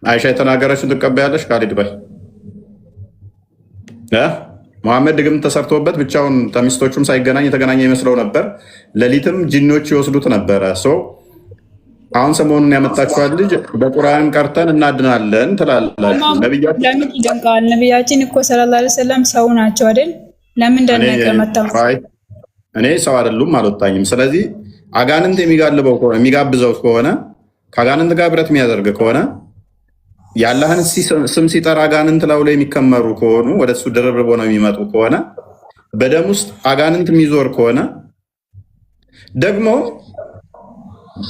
አይሻ የተናገረችውን ትቀበያለሽ? ካሊድ ባይ መሐመድ ድግምት ተሰርቶበት ብቻውን ከሚስቶቹም ሳይገናኝ የተገናኘ ይመስለው ነበር። ሌሊትም ጂኒዎች ይወስዱት ነበረ። አሁን ሰሞኑን ያመጣችኋል ልጅ በቁርአን ቀርተን እናድናለን ትላላችሁ። ለምን ይደንቃል? ነቢያችን እኮ ሰለላሁ ዐለይሂ ወሰለም ሰው ናቸው አይደል? ለምን ደነቀ? እኔ ሰው አይደሉም አልወጣኝም። ስለዚህ አጋንንት የሚጋብዘው ከሆነ ከአጋንንት ጋር ብረት የሚያደርግ ከሆነ የአላህን ስም ሲጠራ አጋንንት ላው ላይ የሚከመሩ ከሆኑ ወደ እሱ ድርርቦ ነው የሚመጡ ከሆነ በደም ውስጥ አጋንንት የሚዞር ከሆነ ደግሞ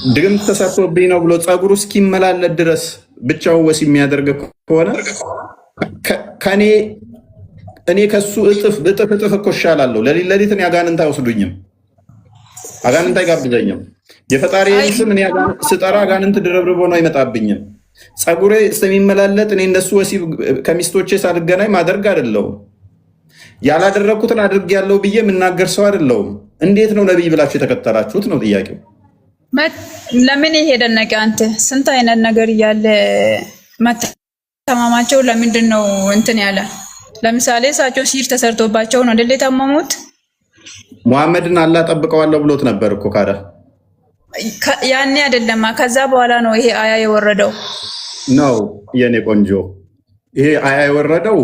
ድግምት ተሰርቶብኝ ነው ብሎ ፀጉሩ እስኪመላለጥ ድረስ ብቻውን ወሲብ የሚያደርግ ከሆነ እኔ ከሱ እጥፍ እኮ እሻላለሁ። ለሊት እኔ አጋንንት አይወስዱኝም፣ አጋንንት አይጋብዘኝም። የፈጣሪዬን ስም እኔ ስጠራ አጋንንት ድርብርቦ ነው አይመጣብኝም። ፀጉሬ ስለሚመላለጥ እኔ እንደሱ ወሲብ ከሚስቶቼ ሳልገናኝ ማደርግ አይደለሁም። ያላደረግኩትን አድርጌያለሁ ብዬ የምናገር ሰው አይደለሁም። እንዴት ነው ነቢይ ብላችሁ የተከተላችሁት ነው ጥያቄው። ለምን ይሄ ደነቀ? አንተ ስንት አይነት ነገር እያለ መተማማቸው ለምንድን ነው እንትን ያለ? ለምሳሌ እሳቸው ሲር ተሰርቶባቸው ነው አይደል የታመሙት? ሙሐመድን አላህ ጠብቀዋለሁ ብሎት ነበር እኮ ካዳ ያኔ አይደለማ፣ ከዛ በኋላ ነው ይሄ አያ የወረደው ነው የኔ ቆንጆ። ይሄ አያ የወረደው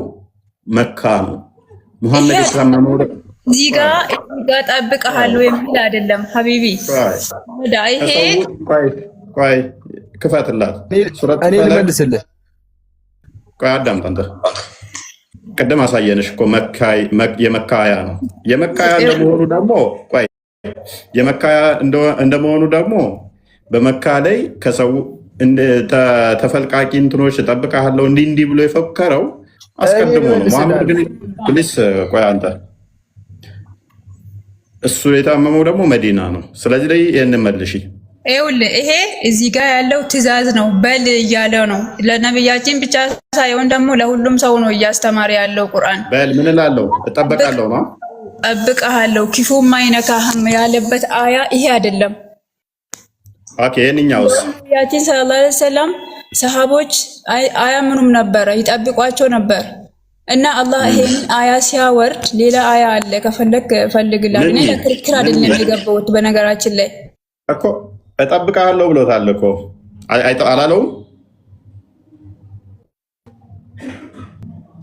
መካ ነው። ሙሐመድ የታመመው እዚህ ጋር ጠብቀሃለሁ የሚል አይደለም ሀቢቢ። ይሄ ቆይ ክፈትላት፣ እኔ ልመልስልህ። ቆይ አዳምጥ አንተ። ቅድም አሳየንሽ እኮ የመካ አያ ነው። የመካ አያ እንደመሆኑ ደግሞ ቆይ የመካ እንደመሆኑ ደግሞ በመካ ላይ ከሰው ተፈልቃቂ እንትኖች እጠብቅሃለሁ እንዲህ ብሎ የፈከረው አስቀድሞ ነው። መሐመድ ግን ፕሊስ ቆይ አንተ፣ እሱ የታመመው ደግሞ መዲና ነው። ስለዚህ ላይ ይህን መልሺ። ይኸውልህ ይሄ እዚህ ጋር ያለው ትዕዛዝ ነው፣ በል እያለ ነው። ለነብያችን ብቻ ሳይሆን ደግሞ ለሁሉም ሰው ነው እያስተማረ ያለው ቁርአን። በል ምን እላለሁ? እጠበቃለሁ ነው ጠብቀሃለሁ ክፉም አይነካህም ያለበት አያ ይሄ አይደለም። ኦኬ የኛውስ ነብያችን ሰለላሁ ዐለይሂ ወሰለም ሰሃቦች አያምኑም ነበረ፣ ይጠብቋቸው ነበር። እና አላህ ይሄን አያ ሲያወርድ ሌላ አያ አለ፣ ከፈለክ ፈልግልኝ። እኔ ለክርክር አይደለም የገባሁት። በነገራችን ላይ እኮ እጠብቅሃለሁ ብሎታል እኮ አላለውም?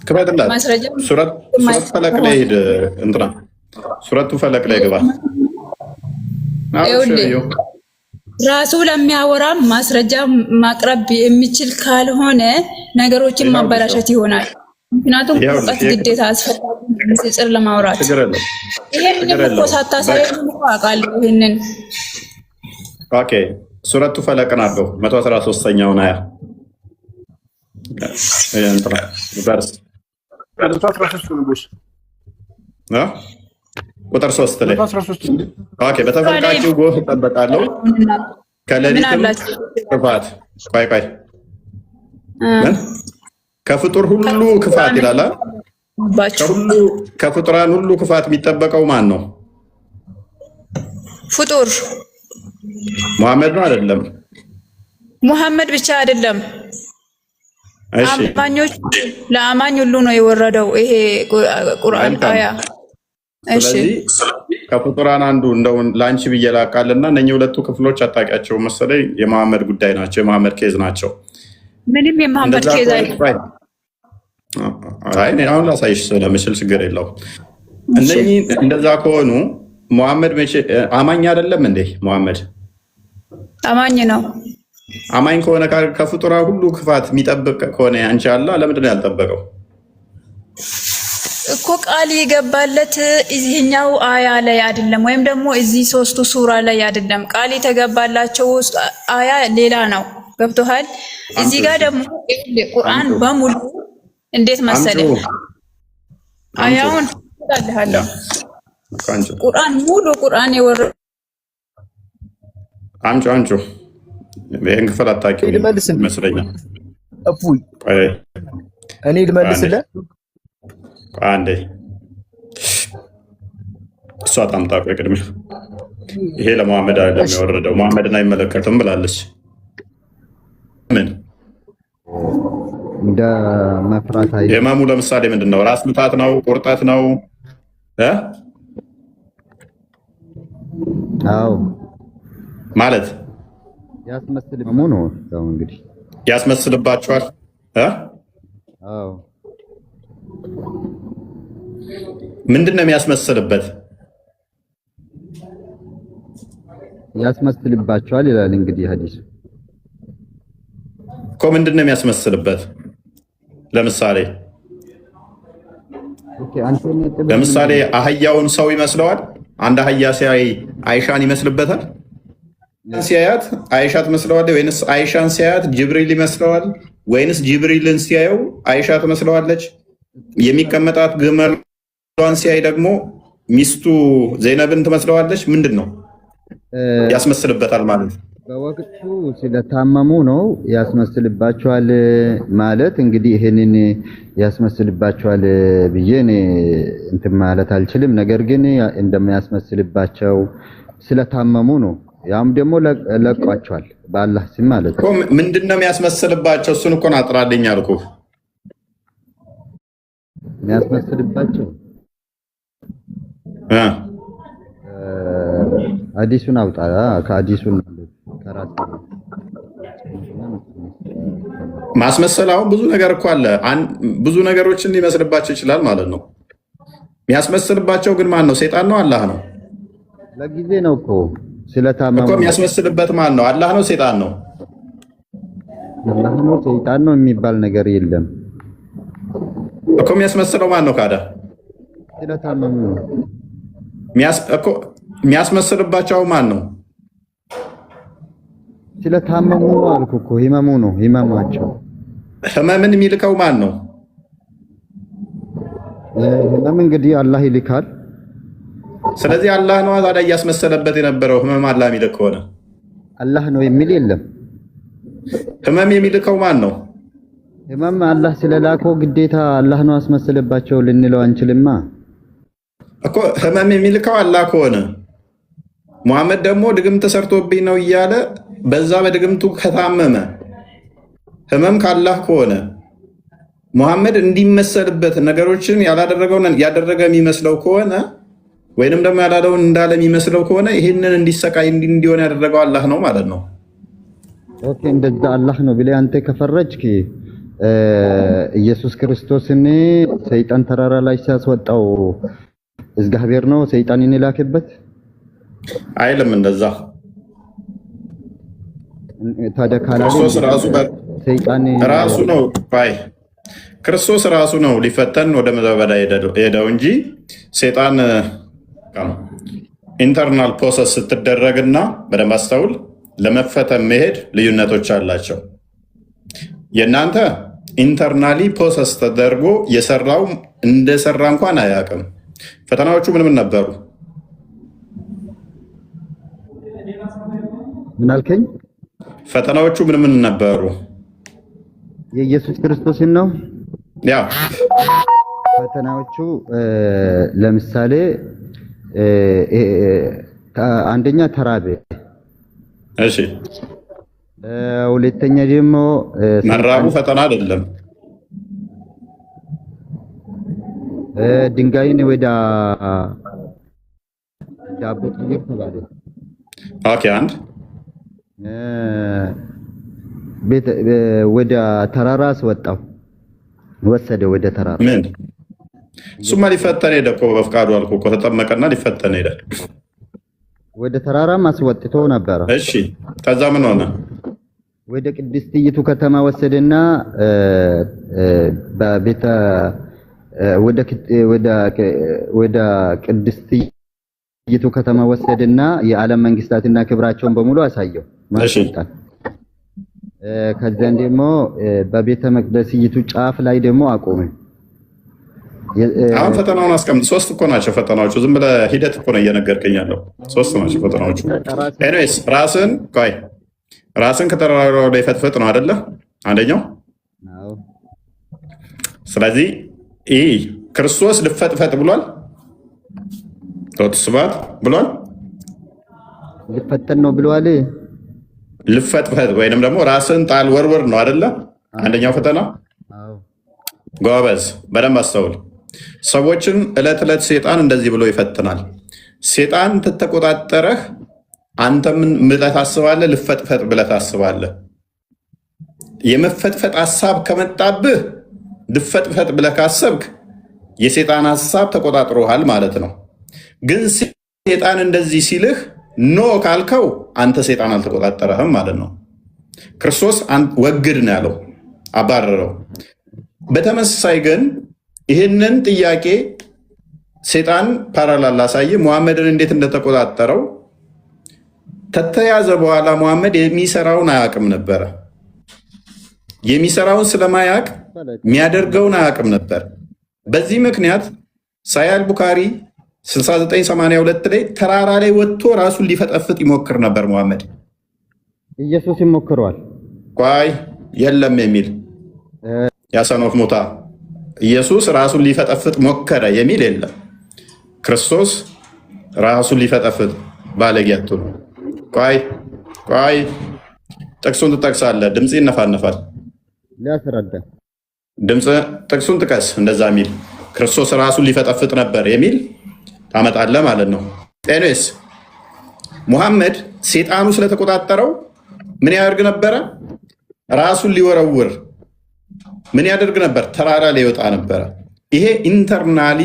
ክፈትላት። ሱረት ፈለቅ ላይ ሄድ እንትና ሱረቱ ፈለቅ ላይ ግባ። ራሱ ለሚያወራ ማስረጃ ማቅረብ የሚችል ካልሆነ ነገሮችን ማበላሸት ይሆናል። ምክንያቱም እውቀት ግዴታ አስፈላጊ ንጽጽር ለማውራት ይሄንን እኮ ሳታሳየው አውቃለሁ። ይሄንን ኦኬ ሱረቱ ፈለቅን አድርገው 113ኛውን አያ እንትና ቨርስ ቁጥር 3 ላይ ኦኬ በተፈልቃችሁ ጎህ እጠበቃለሁ ከሌሊትም ክፋት ቆይ ከፍጡር ሁሉ ክፋት ይላል። ከፍጡራን ሁሉ ክፋት የሚጠበቀው ማን ነው? ፍጡር ሙሐመድ ነው አይደለም? ሙሐመድ ብቻ አይደለም፣ አማኞች ለአማኝ ሁሉ ነው የወረደው ይሄ ቁርአን አያ። እሺ ከፍጡራን አንዱ እንደው ላንቺ ብዬ ላቃልና እነኚህ ሁለቱ ክፍሎች አታውቂያቸው መሰለኝ የመሐመድ ጉዳይ ናቸው፣ የመሐመድ ኬዝ ናቸው። ምንም የመሐመድ ኬዝ አይደለም። አሁን ላሳይሽ ስለምችል ችግር የለውም። እነኚህ እንደዛ ከሆኑ ሙሐመድ አማኝ አይደለም እንዴ? ሙሐመድ አማኝ ነው። አማኝ ከሆነ ከፍጡራ ሁሉ ክፋት የሚጠብቅ ከሆነ አንቺ አላህ ለምንድን ነው ያልጠበቀው እኮ? ቃል የገባለት እዚህኛው አያ ላይ አይደለም፣ ወይም ደግሞ እዚህ ሶስቱ ሱራ ላይ አይደለም። ቃል የተገባላቸው አያ ሌላ ነው። ገብቶሃል? እዚህ ጋር ደግሞ ቁርአን በሙሉ እንዴት መሰለህ አያውን ታልሃለሁ። ቁርአን ሙሉ ቁርአን የወረ አንቺ ይሄን ክፍል አታውቂውም ይመስለኛል። እፉይ እኔ ልመልስልህ አንዴ። እሷ ታምጣ ቅድም ይሄ ለሙሐመድ አይደለም የወረደው፣ ሙሐመድን አይመለከትም ብላለች። ምን እንደ መፍራት አይደለም። ህመሙ ለምሳሌ ምንድን ነው? ራስ ምታት ነው? ቁርጠት ነው? አዎ ማለት ያስመስልሙ ነው። ያው እንግዲህ ያስመስልባቸዋል። አዎ ምንድን ነው የሚያስመስልበት? ያስመስልባቸዋል ይላል እንግዲህ ሐዲስ እኮ። ምንድን ነው የሚያስመስልበት? ለምሳሌ አህያውን ሰው ይመስለዋል። አንድ አህያ ሲያይ አይሻን ይመስልበታል። ሲያያት አይሻ ትመስለዋለች፣ ወይንስ አይሻን ሲያያት ጅብሪል ይመስለዋል፣ ወይንስ ጅብሪልን ሲያየው አይሻ ትመስለዋለች? የሚቀመጣት ግመሏን ሲያይ ደግሞ ሚስቱ ዘይነብን ትመስለዋለች? ምንድን ነው ያስመስልበታል ማለት? በወቅቱ ስለታመሙ ነው ያስመስልባቸዋል ማለት። እንግዲህ ይሄንን ያስመስልባቸዋል ብዬ እኔ እንትን ማለት አልችልም። ነገር ግን እንደሚያስመስልባቸው ስለታመሙ ነው። ያም ደግሞ ለቋቸዋል በአላህ ስም ማለት ነው። ምንድን ነው የሚያስመስልባቸው? እሱን እኮ አጥራልኝ አልኩህ። የሚያስመስልባቸው ሐዲሱን አውጣ። ከሐዲሱን ማስመሰል አሁን ብዙ ነገር እኮ አለ። ብዙ ነገሮችን ሊመስልባቸው ይችላል ማለት ነው። የሚያስመስልባቸው ግን ማን ነው? ሰይጣን ነው? አላህ ነው? ለጊዜ ነው እኮ ስለታመሙ እኮ። የሚያስመስልበት ማን ነው? አላህ ነው? ሰይጣን ነው? አላህ ነው። ሰይጣን ነው የሚባል ነገር የለም እኮ። የሚያስመስለው ማን ነው? ካዳ ስለታመሙ ነው እኮ። የሚያስመስልባቸው ማን ነው? ስለታመሙ ነው አልኩ እኮ። ህመሙ ነው ህመማቸው። ህመምን የሚልከው ማን ነው? ህመም እንግዲህ አላህ ይልካል። ስለዚህ አላህ ነው ታዲያ እያስመሰለበት የነበረው። ህመም አላህ የሚልክ ከሆነ አላህ ነው የሚል የለም። ህመም የሚልከው ማን ነው? ህመም አላህ ስለላከው ግዴታ አላህ ነው አስመሰለባቸው ልንለው አንችልማ እኮ። ህመም የሚልከው አላህ ከሆነ ሙሐመድ ደግሞ ድግምት ተሰርቶብኝ ነው እያለ በዛ በድግምቱ ከታመመ ህመም ካላህ ከሆነ ሙሐመድ እንዲመሰልበት ነገሮችን ያላደረገውን ያደረገ የሚመስለው ከሆነ ወይንም ደግሞ ያላለውን እንዳለ የሚመስለው ከሆነ ይህንን እንዲሰቃይ እንዲሆን ያደረገው አላህ ነው ማለት ነው። ኦኬ፣ እንደዛ አላህ ነው ብለህ አንተ ከፈረጅክ ኢየሱስ ክርስቶስን ሰይጣን ተራራ ላይ ሲያስወጣው እግዚአብሔር ነው ሰይጣንን የላከበት አይልም። እንደዛ ታዲያ ካላለ ክርስቶስ ሰይጣን ራሱ ነው ክርስቶስ ራሱ ነው ሊፈተን ወደ ምድረ በዳ ሄደው እንጂ ሰይጣን ኢንተርናል ፕሮሰስ ስትደረግና በደንብ አስተውል፣ ለመፈተን መሄድ ልዩነቶች አላቸው። የእናንተ ኢንተርናሊ ፕሮሰስ ተደርጎ የሰራው እንደሰራ እንኳን አያውቅም። ፈተናዎቹ ምን ነበሩ? ምን አልከኝ? ፈተናዎቹ ምን ነበሩ? የኢየሱስ ክርስቶስን ነው ያ ፈተናዎቹ። ለምሳሌ አንደኛ ተራበ። እሺ፣ ሁለተኛ ደግሞ መራቡ ፈተና አይደለም። ድንጋይን ወደ ዳቦ ቀይር ተባለ። ኦኬ፣ አንድ ወደ ተራራ አስወጣው፣ ወሰደ ወደ ተራራ። ምን እሱማ ሊፈተን ሄደ እኮ በፍቃዱ አልኩህ እኮ። ተጠመቀና ሊፈተን ሄደ። ወደ ተራራም አስወጥቶ ነበረ። እሺ፣ ከዛ ምን ሆነ? ወደ ቅድስትይቱ ከተማ ወሰደና በቤተ ወደ ቅድስትይቱ ከተማ ወሰደና የዓለም መንግስታትና ክብራቸውን በሙሉ አሳየው። ማስወጣት ከዛን ደግሞ በቤተ መቅደስይቱ ጫፍ ላይ ደግሞ አቆመ። አሁን ፈተናውን አስቀምጥ። ሶስት እኮ ናቸው ፈተናዎቹ። ዝም ብለህ ሂደት እኮ ነው እየነገርከኝ ያለው። ሶስት ናቸው ፈተናዎቹ። ኤኒዌይስ ራስን ከተራራው ላይ ፈትፈጥ ነው አይደለ? አንደኛው። ስለዚህ ይህ ክርስቶስ ልፈጥፈጥ ብሏል። ስባት ብሏል። ልፈተን ነው ብሏል። ልፈጥፈጥ ወይንም ደግሞ ራስን ጣል ወርወር ነው አይደለ? አንደኛው ፈተና ጎበዝ፣ በደንብ አስተውል። ሰዎችን ዕለት ዕለት ሴጣን እንደዚህ ብሎ ይፈትናል። ሴጣን ተተቆጣጠረህ፣ አንተ ምን ብለህ ታስባለህ? ልፈጥፈጥ ብለህ ታስባለህ። የመፈጥፈጥ ሐሳብ ከመጣብህ ልፈጥፈጥ ብለህ ካሰብክ የሴጣን ሐሳብ ተቆጣጥሮሃል ማለት ነው። ግን ሴጣን እንደዚህ ሲልህ ኖ ካልከው አንተ ሴጣን አልተቆጣጠረህም ማለት ነው። ክርስቶስ ወግድ ነው ያለው፣ አባረረው። በተመሳሳይ ግን ይህንን ጥያቄ ሴጣን ፓራላል ላሳየ ሙሐመድን እንዴት እንደተቆጣጠረው ከተያዘ በኋላ ሙሐመድ የሚሰራውን አያውቅም ነበረ። የሚሰራውን ስለማያውቅ የሚያደርገውን አያውቅም ነበር። በዚህ ምክንያት ሳሂህ ቡኻሪ 6982 ላይ ተራራ ላይ ወጥቶ ራሱን ሊፈጠፍጥ ይሞክር ነበር ሙሐመድ። ኢየሱስ ይሞክረዋል። ቆይ የለም የሚል ያሰኖፍ ሞታ ኢየሱስ ራሱን ሊፈጠፍጥ ሞከረ የሚል የለም። ክርስቶስ ራሱን ሊፈጠፍጥ ባለጌቱ ነው። ቆይ ጥቅሱን ትጠቅሳለህ፣ ድምፅ ይነፋነፋል። ሊያስረዳ ጥቅሱን ጥቀስ። እንደዛ የሚል ክርስቶስ ራሱን ሊፈጠፍጥ ነበር የሚል ታመጣለህ ማለት ነው። ኤኒዌይስ ሙሐመድ ሴጣኑ ስለተቆጣጠረው ምን ያደርግ ነበረ? ራሱን ሊወረውር ምን ያደርግ ነበር? ተራራ ላይ ይወጣ ነበረ። ይሄ ኢንተርናሊ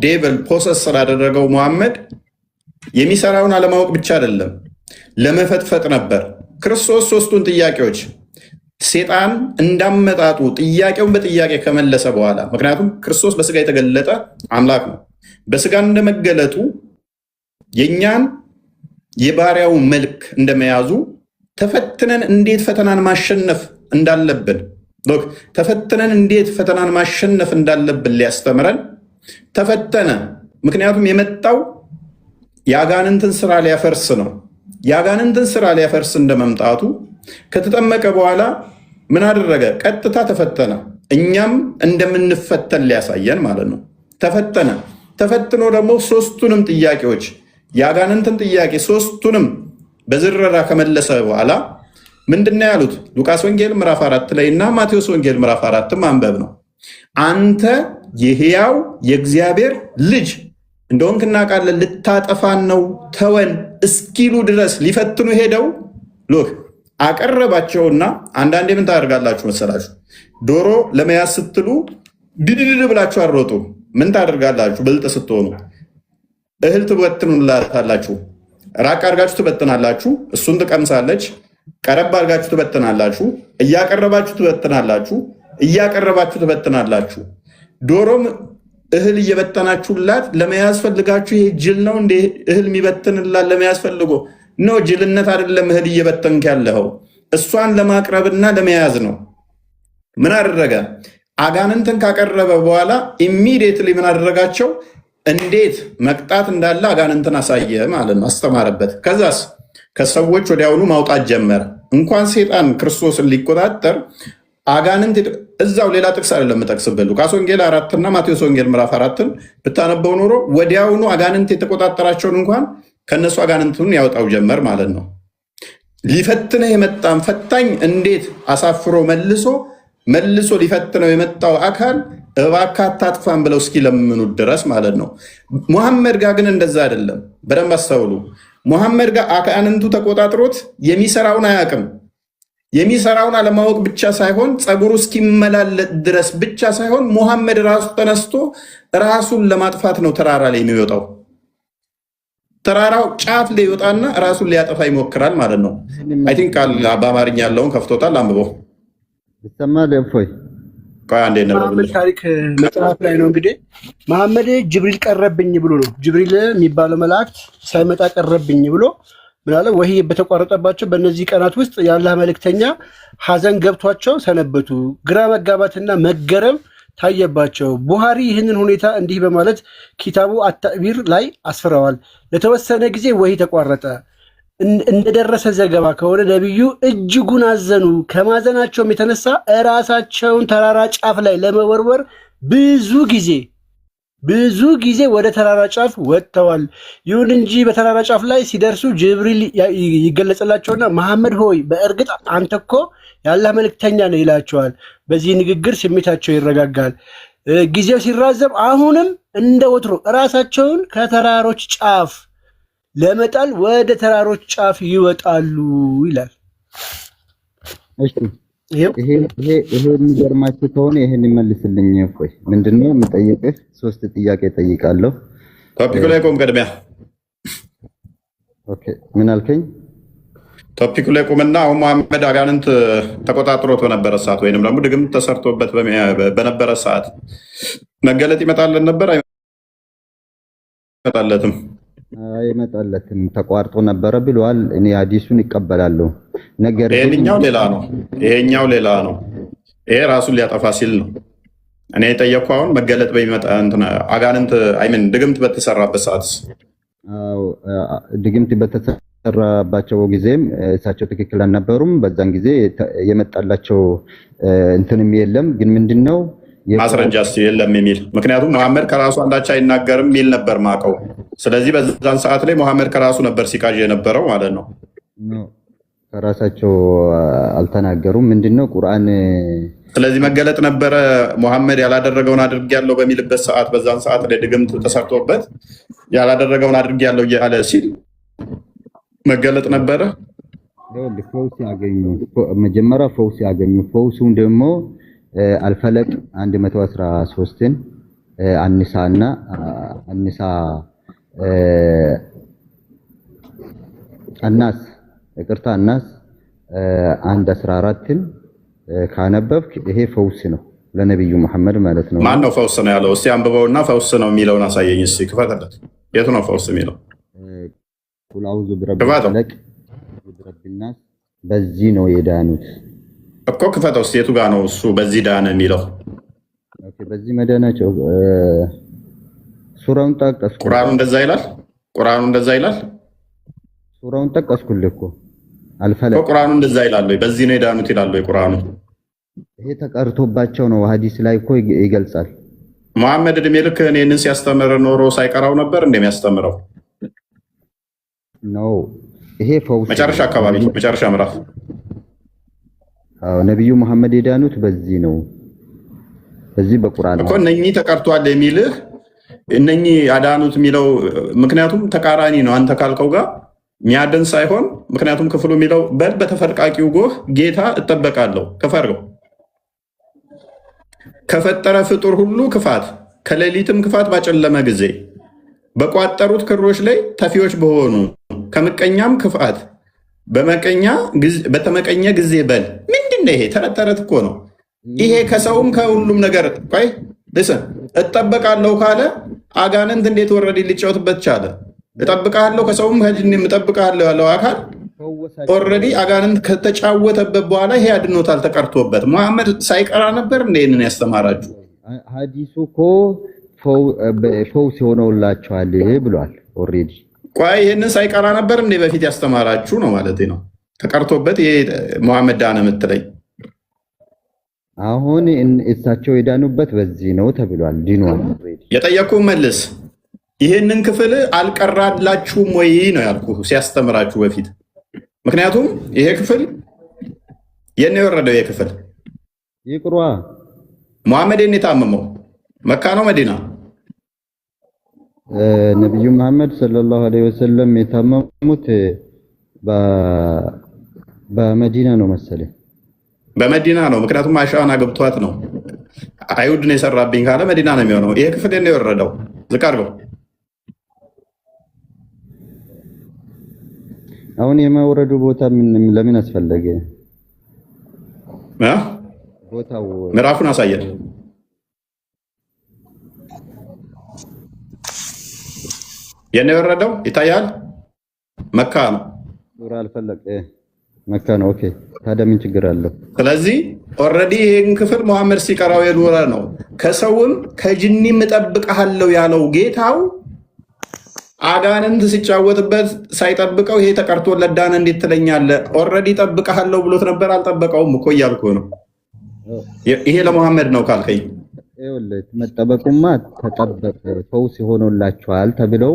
ዴቨል ፖሰስ ስላደረገው ሙሐመድ የሚሰራውን አለማወቅ ብቻ አይደለም፣ ለመፈጥፈጥ ነበር። ክርስቶስ ሶስቱን ጥያቄዎች ሴጣን እንዳመጣጡ ጥያቄውን በጥያቄ ከመለሰ በኋላ፣ ምክንያቱም ክርስቶስ በስጋ የተገለጠ አምላክ ነው። በስጋ እንደመገለጡ የእኛን የባሪያውን መልክ እንደመያዙ ተፈትነን እንዴት ፈተናን ማሸነፍ እንዳለብን ተፈትነን እንዴት ፈተናን ማሸነፍ እንዳለብን ሊያስተምረን ተፈተነ። ምክንያቱም የመጣው የአጋንንትን ስራ ሊያፈርስ ነው። የአጋንንትን ስራ ሊያፈርስ እንደመምጣቱ ከተጠመቀ በኋላ ምን አደረገ? ቀጥታ ተፈተነ። እኛም እንደምንፈተን ሊያሳየን ማለት ነው። ተፈተነ። ተፈትኖ ደግሞ ሶስቱንም ጥያቄዎች የአጋንንትን ጥያቄ ሶስቱንም በዝረራ ከመለሰ በኋላ ምንድነው ያሉት? ሉቃስ ወንጌል ምዕራፍ 4 ላይ እና ማቴዎስ ወንጌል ምዕራፍ 4 ማንበብ ነው። አንተ የሕያው የእግዚአብሔር ልጅ እንደሆንክ እናውቃለን፣ ልታጠፋን ነው ተወን እስኪሉ ድረስ ሊፈትኑ ሄደው ሎክ አቀረባቸውና፣ አንዳንዴ ምን ታደርጋላችሁ መሰላችሁ? ዶሮ ለመያዝ ስትሉ ድድድ ብላችሁ አሮጡ። ምን ታደርጋላችሁ? ብልጥ ስትሆኑ እህል ትበትኑላታላችሁ። ራቅ አድርጋችሁ ትበትናላችሁ፣ እሱን ትቀምሳለች። ቀረብ አድርጋችሁ ትበትናላችሁ፣ እያቀረባችሁ ትበትናላችሁ፣ እያቀረባችሁ ትበትናላችሁ። ዶሮም እህል እየበተናችሁላት ለመያዝ ፈልጋችሁ ይሄ ጅል ነው እንደ እህል የሚበትንላት ለመያዝ ፈልጎ ነው። ጅልነት አይደለም እህል እየበተንክ ያለኸው፣ እሷን ለማቅረብና ለመያዝ ነው። ምን አደረገ? አጋንንትን ካቀረበ በኋላ ኢሚዲየትሊ ምን አደረጋቸው? እንዴት መቅጣት እንዳለ አጋንንትን አሳየ ማለት ነው፣ አስተማረበት። ከዛስ ከሰዎች ወዲያውኑ ማውጣት ጀመረ። እንኳን ሴጣን ክርስቶስን ሊቆጣጠር አጋንንት እዛው ሌላ ጥቅስ አይደለም የምጠቅስብህ፣ ሉቃስ ወንጌል 4 እና ማቴዎስ ወንጌል ምዕራፍ 4 ብታነበው ኖሮ ወዲያውኑ አጋንንት የተቆጣጠራቸውን እንኳን ከነሱ አጋንንቱን ያወጣው ጀመር ማለት ነው። ሊፈትነህ የመጣን ፈታኝ እንዴት አሳፍሮ መልሶ ሊፈትነው የመጣው አካል እባክህ አታጥፋን ብለው እስኪለምኑት ድረስ ማለት ነው። ሙሐመድ ጋር ግን እንደዛ አይደለም። በደንብ አስተውሉ። ሙሐመድ ጋር አጋንንቱ ተቆጣጥሮት የሚሰራውን አያውቅም። የሚሰራውን አለማወቅ ብቻ ሳይሆን ፀጉሩ እስኪመላለጥ ድረስ ብቻ ሳይሆን ሙሐመድ ራሱ ተነስቶ ራሱን ለማጥፋት ነው ተራራ ላይ የሚወጣው። ተራራው ጫፍ ላይ ይወጣና ራሱን ሊያጠፋ ይሞክራል ማለት ነው። አይ ቲንክ በአማርኛ ያለውን ከፍቶታል፣ አንብበው ይሰማል። እፎይ መሐመድ ታሪክ መጽሐፍ ላይ ነው እንግዲህ መሐመድ ጅብሪል ቀረብኝ ብሎ ነው። ጅብሪል የሚባለው መላእክት ሳይመጣ ቀረብኝ ብሎ ምናለ ወህይ በተቋረጠባቸው በእነዚህ ቀናት ውስጥ የአላህ መልእክተኛ ሐዘን ገብቷቸው ሰነበቱ፣ ግራ መጋባትና መገረም ታየባቸው። ቡሃሪ ይህንን ሁኔታ እንዲህ በማለት ኪታቡ አታዕቢር ላይ አስፍረዋል። ለተወሰነ ጊዜ ወህይ ተቋረጠ። እንደደረሰ ዘገባ ከሆነ ነቢዩ እጅጉን አዘኑ። ከማዘናቸውም የተነሳ እራሳቸውን ተራራ ጫፍ ላይ ለመወርወር ብዙ ጊዜ ብዙ ጊዜ ወደ ተራራ ጫፍ ወጥተዋል። ይሁን እንጂ በተራራ ጫፍ ላይ ሲደርሱ ጅብሪል ይገለጽላቸውና መሐመድ ሆይ በእርግጥ አንተ እኮ የአላህ መልእክተኛ ነህ ይላቸዋል። በዚህ ንግግር ስሜታቸው ይረጋጋል። ጊዜው ሲራዘም አሁንም እንደ ወትሮ እራሳቸውን ከተራሮች ጫፍ ለመጣል ወደ ተራሮች ጫፍ ይወጣሉ ይላል። እሺ ይሄ የሚገርማችሁ ከሆነ ይሄን ይመልስልኝ። እፎይ ምንድነው የምጠይቅህ? 3 ጥያቄ ጠይቃለሁ። ቶፒኩ ላይ ቆም። ቅድሚያ ኦኬ፣ ምን አልከኝ? ቶፒኩ ላይ ቆምና አሁን መሐመድ አጋንንት ተቆጣጥሮት በነበረ ሰዓት ወይንም ደግሞ ድግምት ተሰርቶበት በነበረ ሰዓት መገለጥ ይመጣለን ነበር? አይመጣለትም? አይመጣለትም። ተቋርጦ ነበረ ብለዋል። እኔ ሐዲሱን ይቀበላለሁ። ነገር ግን ይሄኛው ሌላ ነው። ይሄ ራሱን ሊያጠፋ ሲል ነው። እኔ የጠየቅኩህ አሁን መገለጥ በሚመጣ አጋንንት አይምን ድግምት በተሰራበት ሰዓት ድግምት በተሰራባቸው ጊዜም እሳቸው ትክክል አልነበሩም። በዛን ጊዜ የመጣላቸው እንትንም የለም። ግን ምንድነው ማስረጃ የለም የሚል ምክንያቱም መሐመድ ከራሱ አንዳች አይናገርም የሚል ነበር ማቀው። ስለዚህ በዛን ሰዓት ላይ መሐመድ ከራሱ ነበር ሲቃዥ የነበረው ማለት ነው። ከራሳቸው አልተናገሩም። ምንድነው ቁርአን። ስለዚህ መገለጥ ነበረ። መሐመድ ያላደረገውን አድርጌያለሁ በሚልበት ሰዓት በዛን ሰዓት ላይ ድግምት ተሰርቶበት ያላደረገውን አድርጌያለሁ እያለ ሲል መገለጥ ነበረ። ፈውስ ያገኙ መጀመሪያ ፈውስ ያገኙ። ፈውሱም ደግሞ አልፈለቅ 113ን አንሳና አንሳ አናስ ይቅርታ አናስ 114ን ካነበብክ ይሄ ፈውስ ነው ለነብዩ መሐመድ ማለት ነው። ማን ነው ፈውስ ነው ያለው? እስቲ አንብበውና ፈውስ ነው የሚለውን አሳየኝ። እስቲ ክፈትለት። የቱ ነው ፈውስ የሚለው? ቁል አውዙ ቢረቢል ፈለቅ ወቢረቢናስ በዚህ ነው የዳኑት እኮ። ክፈተው እስቲ የቱ ጋር ነው እሱ በዚህ ዳነ የሚለው? ኦኬ በዚህ መዳናቸው ሱራውን ጠቀስኩ። ቁርአኑ እንደዛ ይላል። ሱራውን ጠቀስኩልህ እኮ አልፈለቅ ቁርአኑ እንደዛ ይላል ወይ? በዚህ ነው የዳኑት ይላል ወይ ቁርአኑ? ይሄ ተቀርቶባቸው ነው። ሐዲስ ላይ እኮ ይገልጻል። መሐመድ እድሜ ልክ እኔን ሲያስተምር ኖሮ ሳይቀራው ነበር እንደሚያስተምረው ነው። ይሄ ፈውስ መጨረሻ አካባቢ መጨረሻ ምዕራፍ ነብዩ መሐመድ የዳኑት በዚህ ነው። በዚህ በቁርአን እኮ እነኚህ ተቀርቷል የሚልህ እነኚህ አዳኑት የሚለው ምክንያቱም ተቃራኒ ነው። አንተ ካልከው ጋር ሚያድን ሳይሆን ምክንያቱም ክፍሉ የሚለው በል በተፈርቃቂው ጎህ ጌታ እጠበቃለሁ ከፈርገው ከፈጠረ ፍጡር ሁሉ ክፋት ከሌሊትም ክፋት ባጨለመ ጊዜ በቋጠሩት ክሮች ላይ ተፊዎች በሆኑ ከምቀኛም ክፋት በተመቀኘ ጊዜ በል። ምንድነው ይሄ? ተረት ተረት እኮ ነው ይሄ። ከሰውም ከሁሉም ነገር ቆይ ልስን እጠበቃለሁ ካለ አጋንንት እንዴት ወረድ ሊጫወትበት ቻለ? እጠብቃለሁ ከሰውም ከጅንም እጠብቃለሁ ያለው አካል ኦልሬዲ አጋንንት ከተጫወተበት በኋላ ይሄ አድኖታል ተቀርቶበት። መሐመድ ሳይቀራ ነበር እንደምን ያስተማራችሁ? ሐዲሱ እኮ ፈውስ ሆነውላቸዋል ብሏል ኦልሬዲ። ቆይ ይሄንን ሳይቀራ ነበር እንዴ በፊት ያስተማራችሁ ነው ማለት ነው። ተቀርቶበት ይሄ መሐመድ ዳነ የምትለኝ አሁን እሳቸው የዳኑበት በዚህ ነው ተብሏል። ዲኗል የጠየቁ መልስ። ይሄንን ክፍል አልቀራላችሁም ወይ ነው ያልኩ ሲያስተምራችሁ በፊት። ምክንያቱም ይሄ ክፍል የኔ የወረደው ይሄ ክፍል ይቅሯ መሐመድ የኔ ታመመው መካ ነው መዲና? ነብዩ መሐመድ ሰለላሁ ዐለይሂ ወሰለም የታመሙት በመዲና ነው መሰለኝ። በመዲና ነው። ምክንያቱም አሻዋን አገብቷት ነው። አይሁድ ነው የሰራብኝ ካለ መዲና ነው የሚሆነው። ይሄ ክፍል ነው የወረደው። ዝቅ አድርገው። አሁን የማውረዱ ቦታ ለምን አስፈለገ? ቦታው ምዕራፉን አሳየን። የኔ የወረደው ይታያል። መካ ነው። ሱራ አልፈለቀ መካ ነው። ኦኬ ታዲያ ምን ችግር አለው? ስለዚህ ኦልሬዲ ይሄን ክፍል መሐመድ ሲቀራው የኖረ ነው። ከሰውም ከጅኒም እጠብቅሃለሁ ያለው ጌታው አጋንንት ሲጫወትበት ሳይጠብቀው ይሄ ተቀርቶለት ዳነ እንዴት ትለኛለህ? ኦልሬዲ እጠብቅሃለሁ ብሎት ነበር። አልጠበቀውም እኮ እያልኩ ነው። ይሄ ለመሐመድ ነው ካልከኝ ይኸውልህ መጠበቁማ ተጠበቅ ፈውስ ሆኖላችኋል ተብለው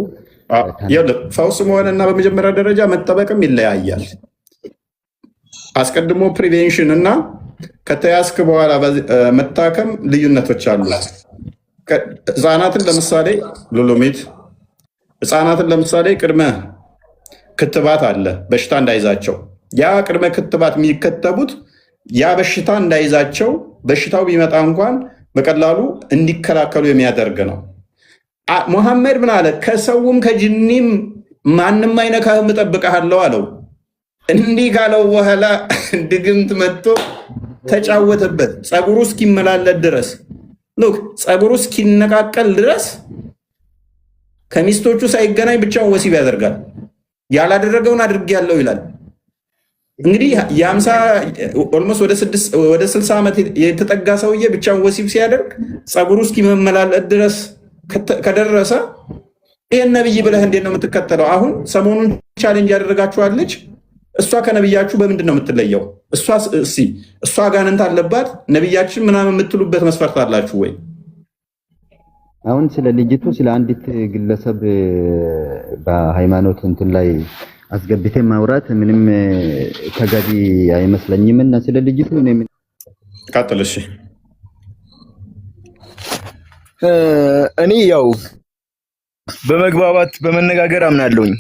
ፈውስ መሆንና በመጀመሪያ ደረጃ መጠበቅም ይለያያል። አስቀድሞ ፕሪቬንሽን እና ከተያዝክ በኋላ መታከም ልዩነቶች አሉት። ህፃናትን ለምሳሌ ሉሉሚት ህፃናትን ለምሳሌ ቅድመ ክትባት አለ፣ በሽታ እንዳይዛቸው። ያ ቅድመ ክትባት የሚከተቡት ያ በሽታ እንዳይዛቸው በሽታው ቢመጣ እንኳን በቀላሉ እንዲከላከሉ የሚያደርግ ነው። ሙሐመድ ምን አለ? ከሰውም ከጅኒም ማንም አይነካህም እጠብቅሃለሁ አለው። እንዲህ ካለው በኋላ ድግምት መጥቶ ተጫወተበት፣ ፀጉሩ እስኪመላለጥ ድረስ ፀጉሩ እስኪነቃቀል ድረስ ከሚስቶቹ ሳይገናኝ ብቻውን ወሲብ ያደርጋል። ያላደረገውን አድርጌያለሁ ይላል። እንግዲህ ኦልሞስት ወደ 60 ዓመት የተጠጋ ሰውዬ ብቻውን ወሲብ ሲያደርግ ፀጉሩ እስኪመላለጥ ድረስ ከደረሰ ይህን ነብይ ብለህ እንዴት ነው የምትከተለው? አሁን ሰሞኑን ቻሌንጅ ያደረጋችኋለች። እሷ ከነብያችሁ በምንድን ነው የምትለየው? እሷ አጋንንት አለባት ነብያችን ምናምን የምትሉበት መስፈርት አላችሁ ወይ? አሁን ስለ ልጅቱ ስለ አንዲት ግለሰብ በሃይማኖት እንትን ላይ አስገብቴ ማውራት ምንም ተገቢ አይመስለኝም እና ስለ ልጅቱ ቀጥል። እሺ እኔ ያው በመግባባት በመነጋገር አምናለሁኝ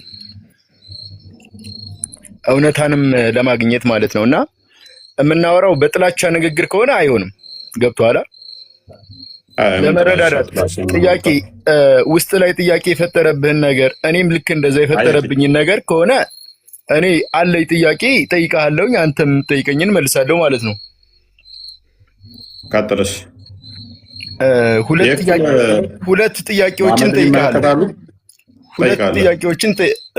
እውነታንም ለማግኘት ማለት ነውና የምናወራው በጥላቻ ንግግር ከሆነ አይሆንም። ገብቶሃል? ለመረዳዳት ጥያቄ ውስጥ ላይ ጥያቄ የፈጠረብህን ነገር እኔም ልክ እንደዛ የፈጠረብኝን ነገር ከሆነ እኔ አለኝ ጥያቄ ጠይቃለሁኝ፣ አንተም ጠይቀኝን መልሳለሁ ማለት ነው። ቀጥልሽ። ሁለት ጥያቄዎችን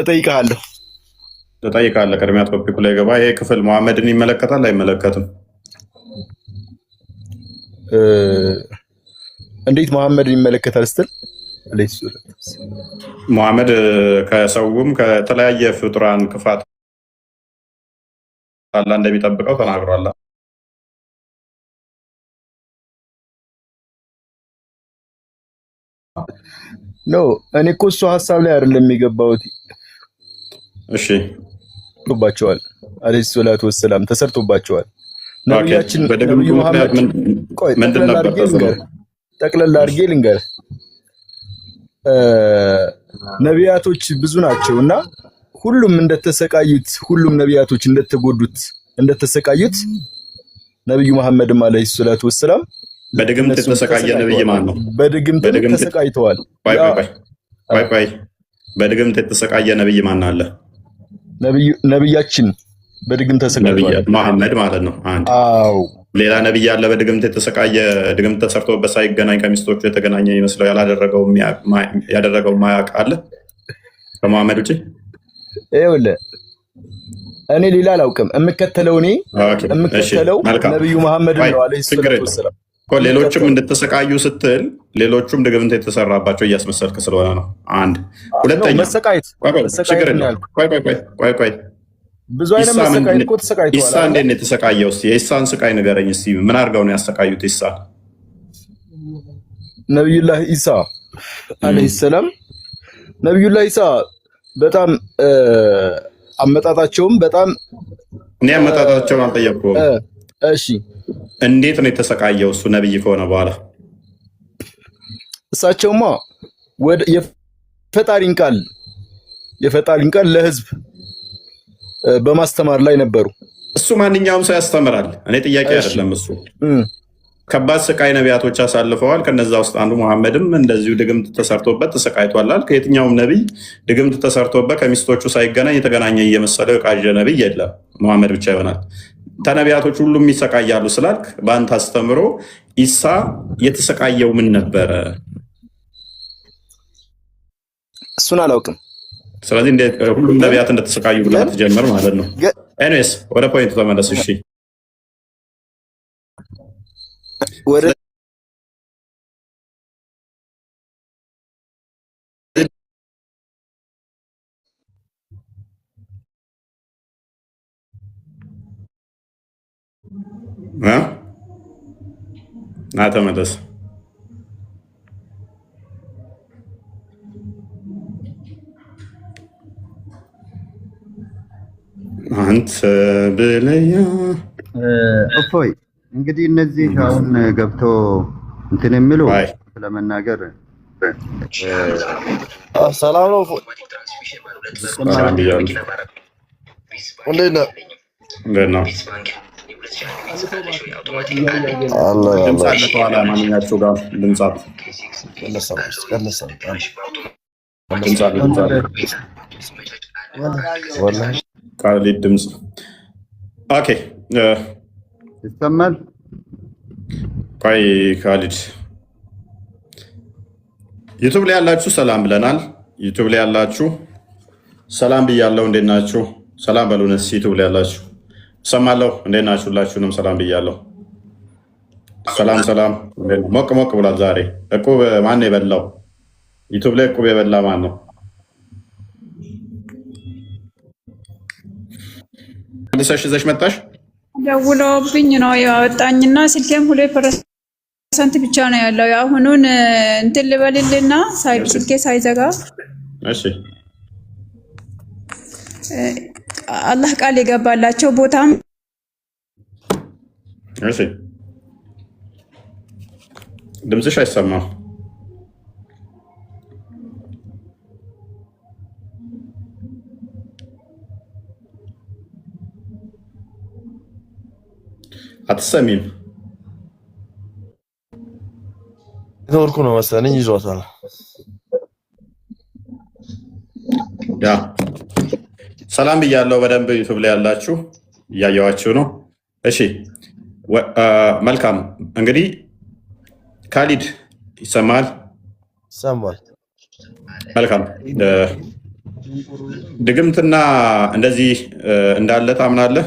ጠይቃለሁ። ትጠይቃለህ። ቅድሚያ ቶፒኩ ላይ ገባ። ይሄ ክፍል መሐመድን ይመለከታል አይመለከትም? እንዴት መሐመድን ይመለከታል ስትል መሐመድ ከሰውም ከተለያየ ፍጡራን ክፋት አላህ እንደሚጠብቀው ተናግሯል። ኖ እኔ እኮ እሱ ሀሳብ ላይ አይደለም የሚገባውት። እሺ ባቸዋል አለይሂ ሰላቱ ወሰላም ተሰርቶባቸዋል። ነብያችን ነብዩ መሐመድ ጠቅለል አድርጌ ልንገር፣ ነቢያቶች ብዙ ናቸውና ሁሉም እንደተሰቃዩት፣ ሁሉም ነቢያቶች እንደተሰቃዩት ነብዩ መሐመድም አለይሂ ሰላቱ ወሰላም በድግምት የተሰቃየ ነብይ ማን ነው? በድግምት ተሰቃይተዋል። ቆይ በድግምት የተሰቃየ ነብይ ማን አለ? ነብያችን በድግምት ተሰቃይተዋል። መሐመድ ማለት ነው። አዎ ሌላ ነብይ ያለ በድግምት የተሰቃየ ድግምት ተሰርቶበት ሳይገናኝ ከሚስቶቹ የተገናኘ ይመስለው ያደረገው ማያውቅ አለ ከመሐመድ ውጭ? ይኸውልህ እኔ ሌላ አላውቅም። የምከተለው ነብዩ መሐመድ ነው አለይሂ ሰላቱ ወሰላም። ሌሎችም እንድትሰቃዩ ስትል ሌሎቹም ድግምት የተሰራባቸው እያስመሰልክ ስለሆነ ነው። አንድ ሁለተኛ መሰቃየት ቆይ ብዙ አይነት መሰቃየት እኮ ተሰቃይቷል። ኢሳ እንዴት ነው የተሰቃየው? እስኪ የኢሳን ስቃይ ንገረኝ እስኪ። ምን አድርገው ነው ያሰቃዩት ኢሳ? ነብዩላህ ኢሳ አለይሂ ሰላም ነብዩላህ ኢሳ በጣም አመጣጣቸውም በጣም እኔ አመጣጣቸውን አልጠየቅኩም። እሺ እንዴት ነው የተሰቃየው እሱ ነብይ ከሆነ በኋላ? እሳቸውማ ወደ የፈጣሪን ቃል ለህዝብ በማስተማር ላይ ነበሩ። እሱ ማንኛውም ሰው ያስተምራል። እኔ ጥያቄ አይደለም እሱ። ከባድ ስቃይ ነቢያቶች አሳልፈዋል። ከነዛ ውስጥ አንዱ መሐመድም እንደዚሁ ድግምት ተሰርቶበት ተሰቃይቷላል። ከየትኛውም ነቢይ ድግምት ተሰርቶበት ከሚስቶቹ ሳይገናኝ የተገናኘ እየመሰለው የቃዠ ነቢይ የለም። መሐመድ ብቻ ይሆናል። ተነቢያቶች ሁሉም ይሰቃያሉ ስላልክ በአንተ አስተምሮ ኢሳ የተሰቃየው ምን ነበረ? እሱን አላውቅም። ስለዚህ ሁሉም ነቢያት እንደተሰቃዩ ብለህ ትጀምር ማለት ነው። ኤኒዌይስ ወደ ፖይንቱ ተመለስ። እሺ ወደ ና ተመለስ። አንተ ብለያ እፎይ እንግዲህ እነዚህ አሁን ገብቶ እንትን የሚሉ ለመናገር ሰላም ነው። እንዴት ነህ? ማንኛቸው ጋር ድምጻት ካሊድ ድምጽ ኦኬ ይሰማል። ቆይ ካሊድ ዩቲዩብ ላይ ያላችሁ ሰላም ብለናል። ዩቲዩብ ላይ ያላችሁ ሰላም ብያለሁ። እንዴት ናችሁ? ሰላም በሉንስ። ዩቲዩብ ላይ ያላችሁ እሰማለሁ። እንዴት ናችሁ? ሁላችሁንም ሰላም ብያለሁ። ሰላም ሰላም። ሞቅ ሞቅ ብሏል ዛሬ። እቁብ ማን የበላው? ዩቲዩብ ላይ እቁብ የበላ ማን ነው? መልሰሽ ይዘሽ መጣሽ? ደውለውብኝ ነው ያወጣኝና ስልኬም 2% ብቻ ነው ያለው። አሁኑን እንትን ልበልልና ስልኬ ሳይዘጋ እሺ። አላህ ቃል የገባላቸው ቦታም እሺ። ድምፅሽ አይሰማም። አትሰሚም። ኔትወርኩ ነው መሰለኝ ይዟታል። ያ ሰላም ብያለሁ። በደንብ ዩቲዩብ ላይ ያላችሁ እያየዋችሁ ነው። እሺ መልካም። እንግዲህ ካሊድ ይሰማል? ይሰማል። መልካም። ድግምትና እንደዚህ እንዳለ ታምናለህ?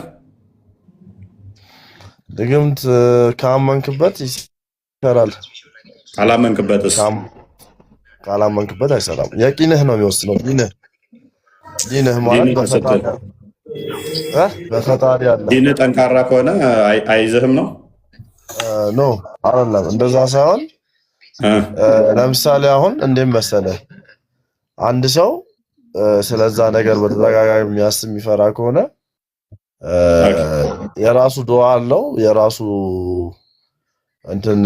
ድግምት ካመንክበት ይሰራል። ካላመንክበትስ? ካላመንክበት አይሰራም። የቂንህ ነው የሚወስነው። ዲንህ ማለት በፈጣሪ አለ። ዲንህ ጠንካራ ከሆነ አይዝህም ነው? ኖ አይደለም፣ እንደዛ ሳይሆን ለምሳሌ አሁን እንዴት መሰለህ፣ አንድ ሰው ስለዛ ነገር በተደጋጋሚ የሚያስብ የሚፈራ ከሆነ የራሱ ዱዓ አለው፣ የራሱ እንትን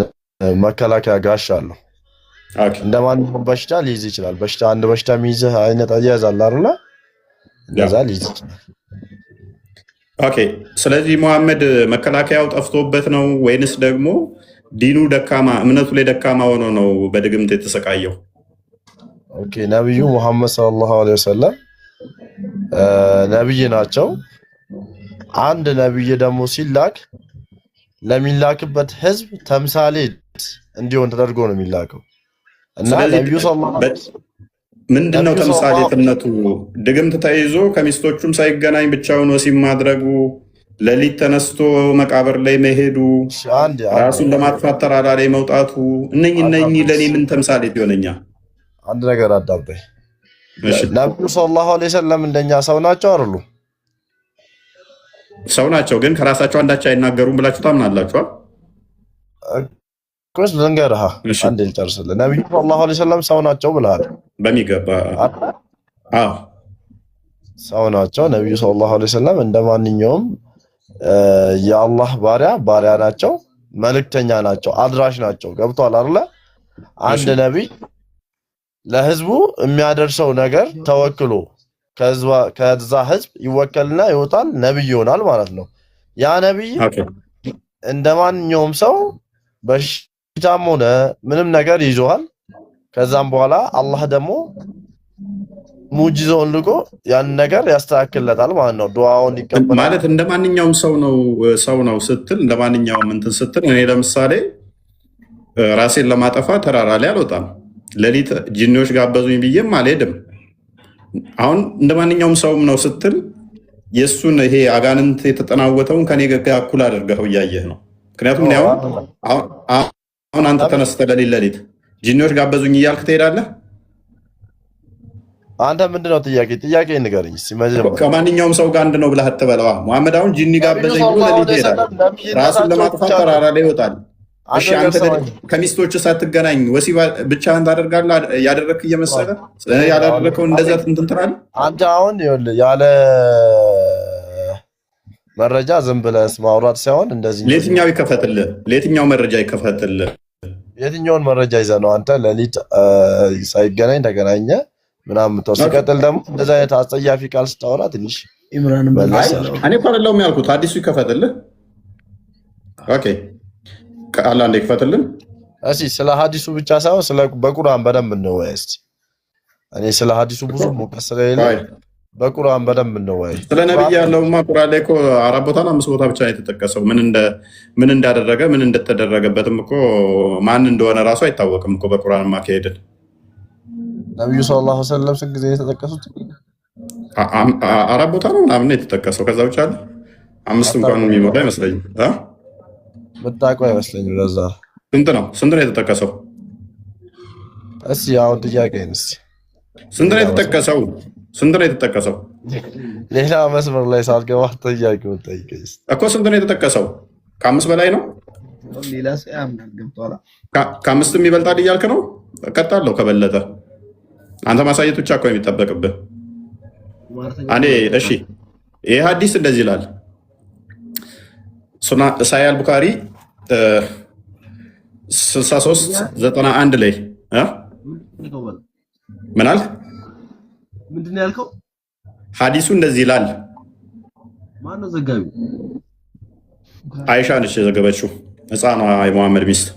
መከላከያ ጋሻ አለው። እንደማንኛውም በሽታ ሊይዝ ይችላል። አንድ በሽታ የሚይዝህ አይነት አያያዛል አይደለ? እንደዛ ሊይዝ ይችላል። ኦኬ። ስለዚህ መሐመድ መከላከያው ጠፍቶበት ነው ወይንስ ደግሞ ዲኑ ደካማ፣ እምነቱ ላይ ደካማ ሆኖ ነው በድግምት የተሰቃየው? ኦኬ። ነብዩ መሐመድ ሰለላሁ ዐለይሂ ወሰለም ነብይ ናቸው። አንድ ነብይ ደግሞ ሲላክ ለሚላክበት ህዝብ ተምሳሌት እንዲሆን ተደርጎ ነው የሚላከው እና ነብዩ ምንድነው ተምሳሌትነቱ? ድግምት ተይዞ ከሚስቶቹም ሳይገናኝ ብቻውን ወሲብ ማድረጉ፣ ሌሊት ተነስቶ መቃብር ላይ መሄዱ፣ ራሱን ለማጥፋት ተራራ ላይ መውጣቱ፣ እነኚህ ለእኔ ምን ተምሳሌት ይሆነኛል? አንድ ነገር አዳምጠኝ። ነብዩ ሰለላሁ ዐለይሂ ወሰለም እንደኛ ሰው ናቸው አይደሉ? ሰው ናቸው፣ ግን ከራሳቸው አንዳች አይናገሩም ብላችሁ ታምናላችሁ? ኮስ ልንገርህ፣ አንዴ ልጨርስልህ። ነብዩ ሰለላሁ ዐለይሂ ወሰለም ሰው ናቸው ብለሃል። በሚገባ አዎ፣ ሰው ናቸው። ነብዩ ሰለላሁ ዐለይሂ ወሰለም እንደማንኛውም የአላህ ባሪያ ናቸው፣ መልእክተኛ ናቸው፣ አድራሽ ናቸው። ገብቷል አይደለ? አንድ ነብይ ለህዝቡ የሚያደርሰው ነገር ተወክሎ ከዛ ህዝብ ይወከልና ይወጣል፣ ነብይ ይሆናል ማለት ነው። ያ ነብይ እንደማንኛውም ሰው በሽታም ሆነ ምንም ነገር ይዞሃል። ከዛም በኋላ አላህ ደግሞ ሙጂዛውን ልኮ ያን ነገር ያስተካክለታል ማለት ነው። ዱዓውን ይቀበላል ማለት እንደማንኛውም ሰው ነው ስትል፣ እንደማንኛውም እንትን ስትል፣ እኔ ለምሳሌ ራሴን ለማጠፋ ተራራ ላይ አልወጣም። ሌሊት ጂኒዎች ጋበዙኝ ብዬም አልሄድም። አሁን እንደማንኛውም ሰውም ነው ስትል የእሱን ይሄ አጋንንት የተጠናወተውን ከኔ ጋር እኩል አድርገው እያየህ ነው። ምክንያቱም አሁን አንተ ተነስተህ ሌሊት ጂኒዎች ጋበዙኝ እያልክ ትሄዳለህ። አንተ ምንድነው ጥያቄ ንገረኝ። ከማንኛውም ሰው ጋር አንድ ነው ብለህ አትበለዋ። መሐመድ አሁን ጂኒ ጋበዘኝ ብሎ ሌሊት ይሄዳል፣ ራሱን ለማጥፋት ተራራ ላይ ይወጣል። እሺ አንተ ከሚስቶች ሳትገናኝ ወሲብ ብቻህን ታደርጋለህ? ያደረግክ እየመሰለ ያላደረከው እንደዛ እንትን ትላለህ። አንተ አሁን ያለ መረጃ ዝም ብለህ ማውራት ሳይሆን እንደዚህ ለየትኛው ይከፈትልህ? ለየትኛው መረጃ ይከፈትልህ? የትኛውን መረጃ ይዘህ ነው አንተ ሌሊት ሳይገናኝ ተገናኘ ምናምን ተው። ሲቀጥል ደግሞ እንደዛ አይነት አጸያፊ ቃል ስታወራ ትንሽ ኢምራን እኔ እኮ አይደለሁም ያልኩት፣ ሐዲሱ ይከፈትልህ። ኦኬ ቃል አንዴ ይከፈትልን። እሺ ስለ ሐዲሱ ብቻ ሳይሆን ስለ በቁርአን በደንብ እንወያይ እስቲ። እኔ ስለ ሐዲሱ ብዙ ሙቀት ስለሌለ በቁርአን በደንብ እንወያይ። ስለ ነብይ ያለውማ ቁርአን ላይ እኮ 4 ቦታና 5 ቦታ ብቻ ነው የተጠቀሰው። ምን እንዳደረገ ምን እንደተደረገበትም እኮ ማን እንደሆነ ራሱ አይታወቅም እኮ በቁርአን ማካሄድን። ነብዩ ሰለላሁ ዐለይሂ ወሰለም ስንት ጊዜ የተጠቀሱት? 4 ቦታ ነው ምናምን የተጠቀሰው። ከዛ ብቻ አለ 5 እንኳን የሚሞላ አይመስለኝም። ምታውቀው አይመስለኝም። ለዛ ስንት ነው የተጠቀሰው? እስኪ አሁን ጥያቄን እስኪ ስንት ነው የተጠቀሰው? ሌላ መስመር ላይ ሳልገባ ጥያቄውን ጠይቀኝ እኮ። ስንት ነው የተጠቀሰው? ከ5 በላይ ነው? ከ5 ይበልጣል እያልክ ነው? እቀጣለሁ ከበለጠ። አንተ ማሳየት ብቻ እኮ የሚጠበቅብህ። እሺ ይህ ሐዲስ እንደዚህ ይላል። ሳሂህ አል-ቡኻሪ 6391 ላይ ምን አልክ? ምንድን ነው ያልከው? ሐዲሱ እንደዚህ ይላል። ማነው ዘጋቢው? አይሻ ነች የዘገበችው፣ ሕፃኗ የመሐመድ ሚስት።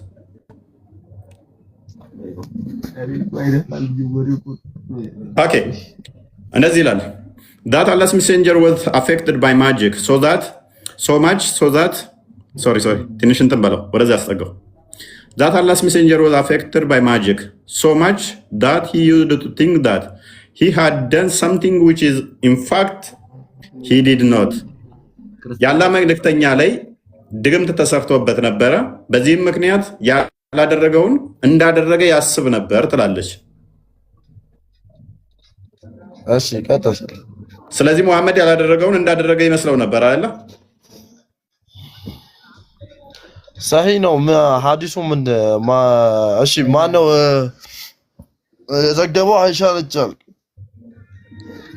ኦኬ እንደዚህ ይላል። that Allah's messenger was affected by magic ትንሽ እንትን በለው ወደዚያ አስጠጋው። that Allah's messenger was affected by magic so much that he used to think that he had done something which is in fact he did not. የአላህ መልእክተኛ ላይ ድግምት ተሰርቶበት ነበረ። በዚህም ምክንያት ያላደረገውን እንዳደረገ ያስብ ነበር ትላለች። እሺ ቀጥል። ስለዚህ መሐመድ ያላደረገውን እንዳደረገ ይመስለው ነበር አይደለ? ሰሂህ ነው ሐዲሱ። እሺ ማነው የዘገበው? አይሻ ነች አልክ።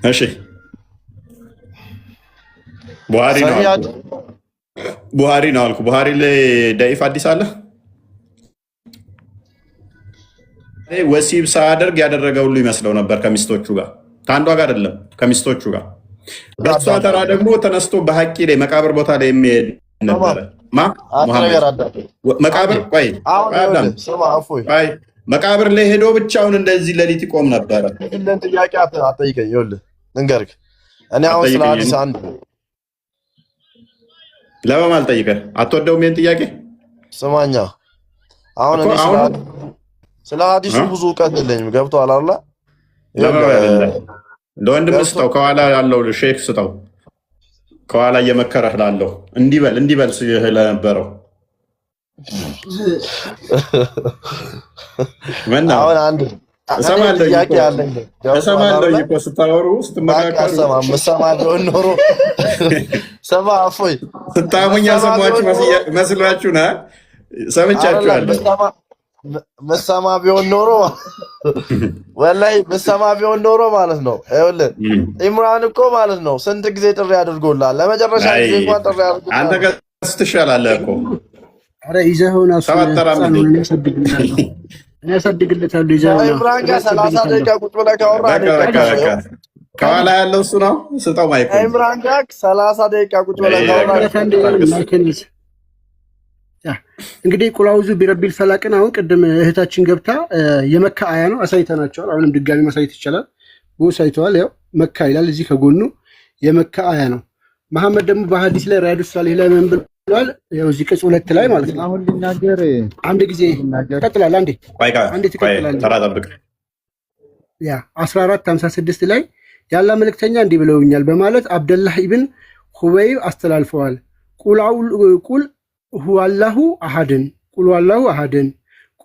እሺ ቡሃሪ ነው አልኩ። ቡሃሪ ላይ ደኢፍ ሐዲስ አለ። ወሲብ ሳያደርግ ያደረገ ሁሉ ይመስለው ነበር ከሚስቶቹ ጋር፣ ከአንዷ ጋር አይደለም ከሚስቶቹ ጋር። በሷ ተራ ደግሞ ተነስቶ በሐቂ ላይ መቃብር ቦታ ላይ የሚሄድ ነበረ። መቃብር ላይ ሄዶ ብቻውን እንደዚህ ሌሊት ይቆም ነበረ። ጥያቄ አትጠይቀኝ። ይኸውልህ ልንገርህ፣ እኔ አሁን ስለ ሐዲስ አንድ ለምን አልጠይቀህ? አትወደውም ይሄን ጥያቄ? ስማኛ፣ አሁን እኔ ስለ ሐዲሱ ብዙ እውቀት የለኝም። ገብቶሃል አይደል? ለወንድም ስጠው፣ ከኋላ ያለው ሼክ ስጠው፣ ከኋላ እየመከረህ ላለው እንዲበል ሲልህ ለነበረው አሁን አንድ እሰማለሁ እኮ ስታወሩ ስትመካከሩ እሰማለሁ ኖሮ ሰማ እፎይ ስታሙኝ ያሰማችሁ መስሏችሁ ና ሰምቻችኋለሁ። መሰማ ቢሆን ኖሮ ወላሂ መሰማ ቢሆን ኖሮ ማለት ነው። ይኸውልህ ኢምራን እኮ ማለት ነው ስንት ጊዜ ጥሪ አድርጎልሃል። ለመጨረሻ ጊዜ እንኳን ጥሪ አድርጎልሃል። አንተ ከእሱ ትሻላለህ እኮ። ኧረ ይዘኸውና እኔ ያሳድግለታለሁ። ይዘኸውና ኢምራን ጋር 30 ደቂቃ ቁጭ ብለህ ካወራህ ከኋላ ያለው እሱ ነው። ስጠው ማይኩ። ኢምራን ጋር 30 ደቂቃ ቁጭ ብለህ ካወራህ እንግዲህ ቁል አዑዙ ቢረቢል ፈላቅን አሁን ቅድም እህታችን ገብታ የመካ አያ ነው አሳይተናቸዋል። አሁንም ድጋሚ ማሳየት ይቻላል። ቦስ አይተዋል። ያው መካ ይላል እዚህ ከጎኑ የመካ አያ ነው። መሐመድ ደግሞ በሐዲስ ላይ ሪያዱ ሳሊህ ላይ ምን ብሏል? ያው እዚህ ቅጽ 2 ላይ ማለት ነው። አሁን ልናገር አንድ ጊዜ ይቀጥላል። አንዴ ትቀጥላለህ። ተራ ጠብቅ። ያ 1456 ላይ ያላ መልእክተኛ እንዲህ ብለውኛል በማለት አብደላህ ኢብን ሁበይብ አስተላልፈዋል። ቁል ሁወላሁ አሐድን ቁል ሁወላሁ አሐድን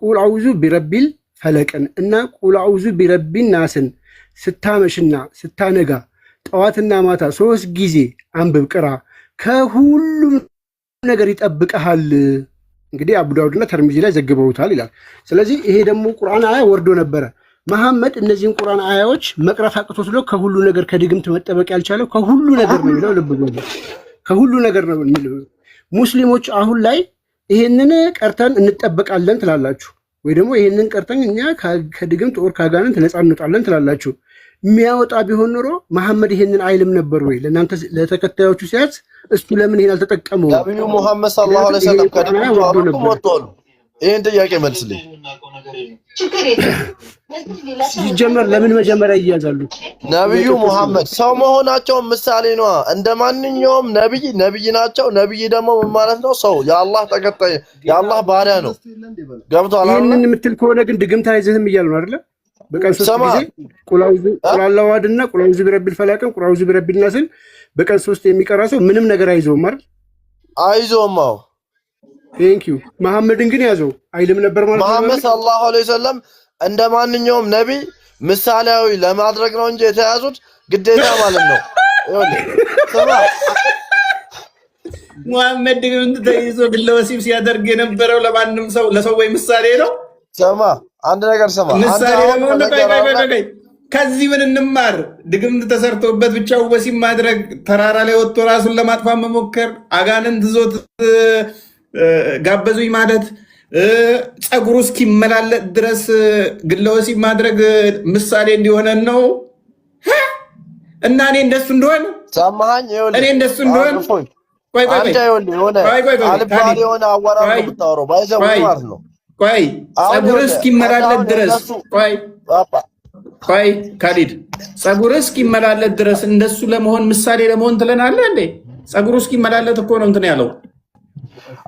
ቁል አዑዙ ቢረቢል ፈለቅን እና ቁል አዑዙ ቢረቢን ናስን ስታመሽና ስታነጋ ጠዋትና ማታ 3 ጊዜ አንብብ ቅራ፣ ከሁሉም ነገር ይጠብቀሃል። እንግዲህ አቡ ዳውድና ተርሚዚ ላይ ዘግበውታል ይላል። ስለዚህ ይሄ ደግሞ ቁርአን አያ ወርዶ ነበረ። መሐመድ እነዚህን ቁርአን አያዎች መቅራት አቅቶት ነው ከሁሉ ነገር ከድግምት መጠበቅ ያልቻለው ከሁሉ ነገር ነው የሚለው ልብ ብሎ ከሁሉ ነገር ነው የሚለው። ሙስሊሞች አሁን ላይ ይሄንን ቀርተን እንጠበቃለን ትላላችሁ፣ ወይ ደግሞ ይሄንን ቀርተን እኛ ከድግምት ኦር ከአጋንንት ነፃ እንወጣለን ትላላችሁ። የሚያወጣ ቢሆን ኖሮ መሐመድ ይሄንን አይልም ነበር ወይ? ለእናንተ ለተከታዮቹ ሲያዝ እሱ ለምን ይሄን አልተጠቀመው? ነብዩ ሙሐመድ ሰለላሁ ዐለይሂ ወሰለም ከድግምት ወጥተዋል። ይሄን ጥያቄ መልስልኝ። ሲጀመር ለምን መጀመሪያ ይያዛሉ? ነብዩ ሙሐመድ ሰው መሆናቸው ምሳሌ ነው። እንደ ማንኛውም ነብይ ናቸው። ነብይ ደግሞ ምን ማለት ነው? ሰው የአላህ ተከታይ የአላህ ባሪያ ነው። ገብቶሃል? ይሄንን የምትል ከሆነ ግን ድግምት አይዘህም እያሉ ነው አይደለ? በቀን 3 ጊዜ ቁል አዋድና ቁል አውዙ ቢረቢል ፈላቅን ቁል አውዙ ቢረቢል ናስን በቀን 3 የሚቀራ ሰው ምንም ነገር አይዘውም አይደል? አይዞም። አዎ ቴንኪዩ። መሐመድን ግን ያዘው አይልም ነበር ማለት ነው። መሐመድ ሰለላሁ ዐለይሂ ወሰለም እንደ ማንኛውም ነብይ ምሳሌያዊ ለማድረግ ነው እንጂ የተያዙት ግዴታ ማለት ነው። መሐመድ ግን ተይዞ ግለወሲብ ሲያደርግ የነበረው ለማንም ሰው ለሰው ወይ ምሳሌ ነው። ሰማ አንድ ነገር ሰማ ምሳሌ ነው። ከዚህ ምን እንማር? ድግምት ተሰርቶበት ብቻው ወሲብ ማድረግ፣ ተራራ ላይ ወጥቶ ራሱን ለማጥፋት መሞከር፣ አጋንንት ዞት ጋበዙኝ ማለት፣ ፀጉሩ እስኪመላለጥ ድረስ ግለወሲብ ማድረግ ምሳሌ እንዲሆነን ነው። እና እኔ እንደሱ እንደሆነ ሰማኸኝ? እኔ እንደሱ እንደሆነ አንተ አልባሌ የሆነ አዋራ ነው የምታወራው። ባይዘው ማለት ነው። ቆይ ፀጉር እስኪመላለጥ ድረስ ቆይ ካሊድ ፀጉር እስኪመላለጥ ድረስ እንደሱ ለመሆን ምሳሌ ለመሆን ትለናለህ እንዴ? ፀጉሩ እስኪመላለጥ እኮ ነው እንትን ያለው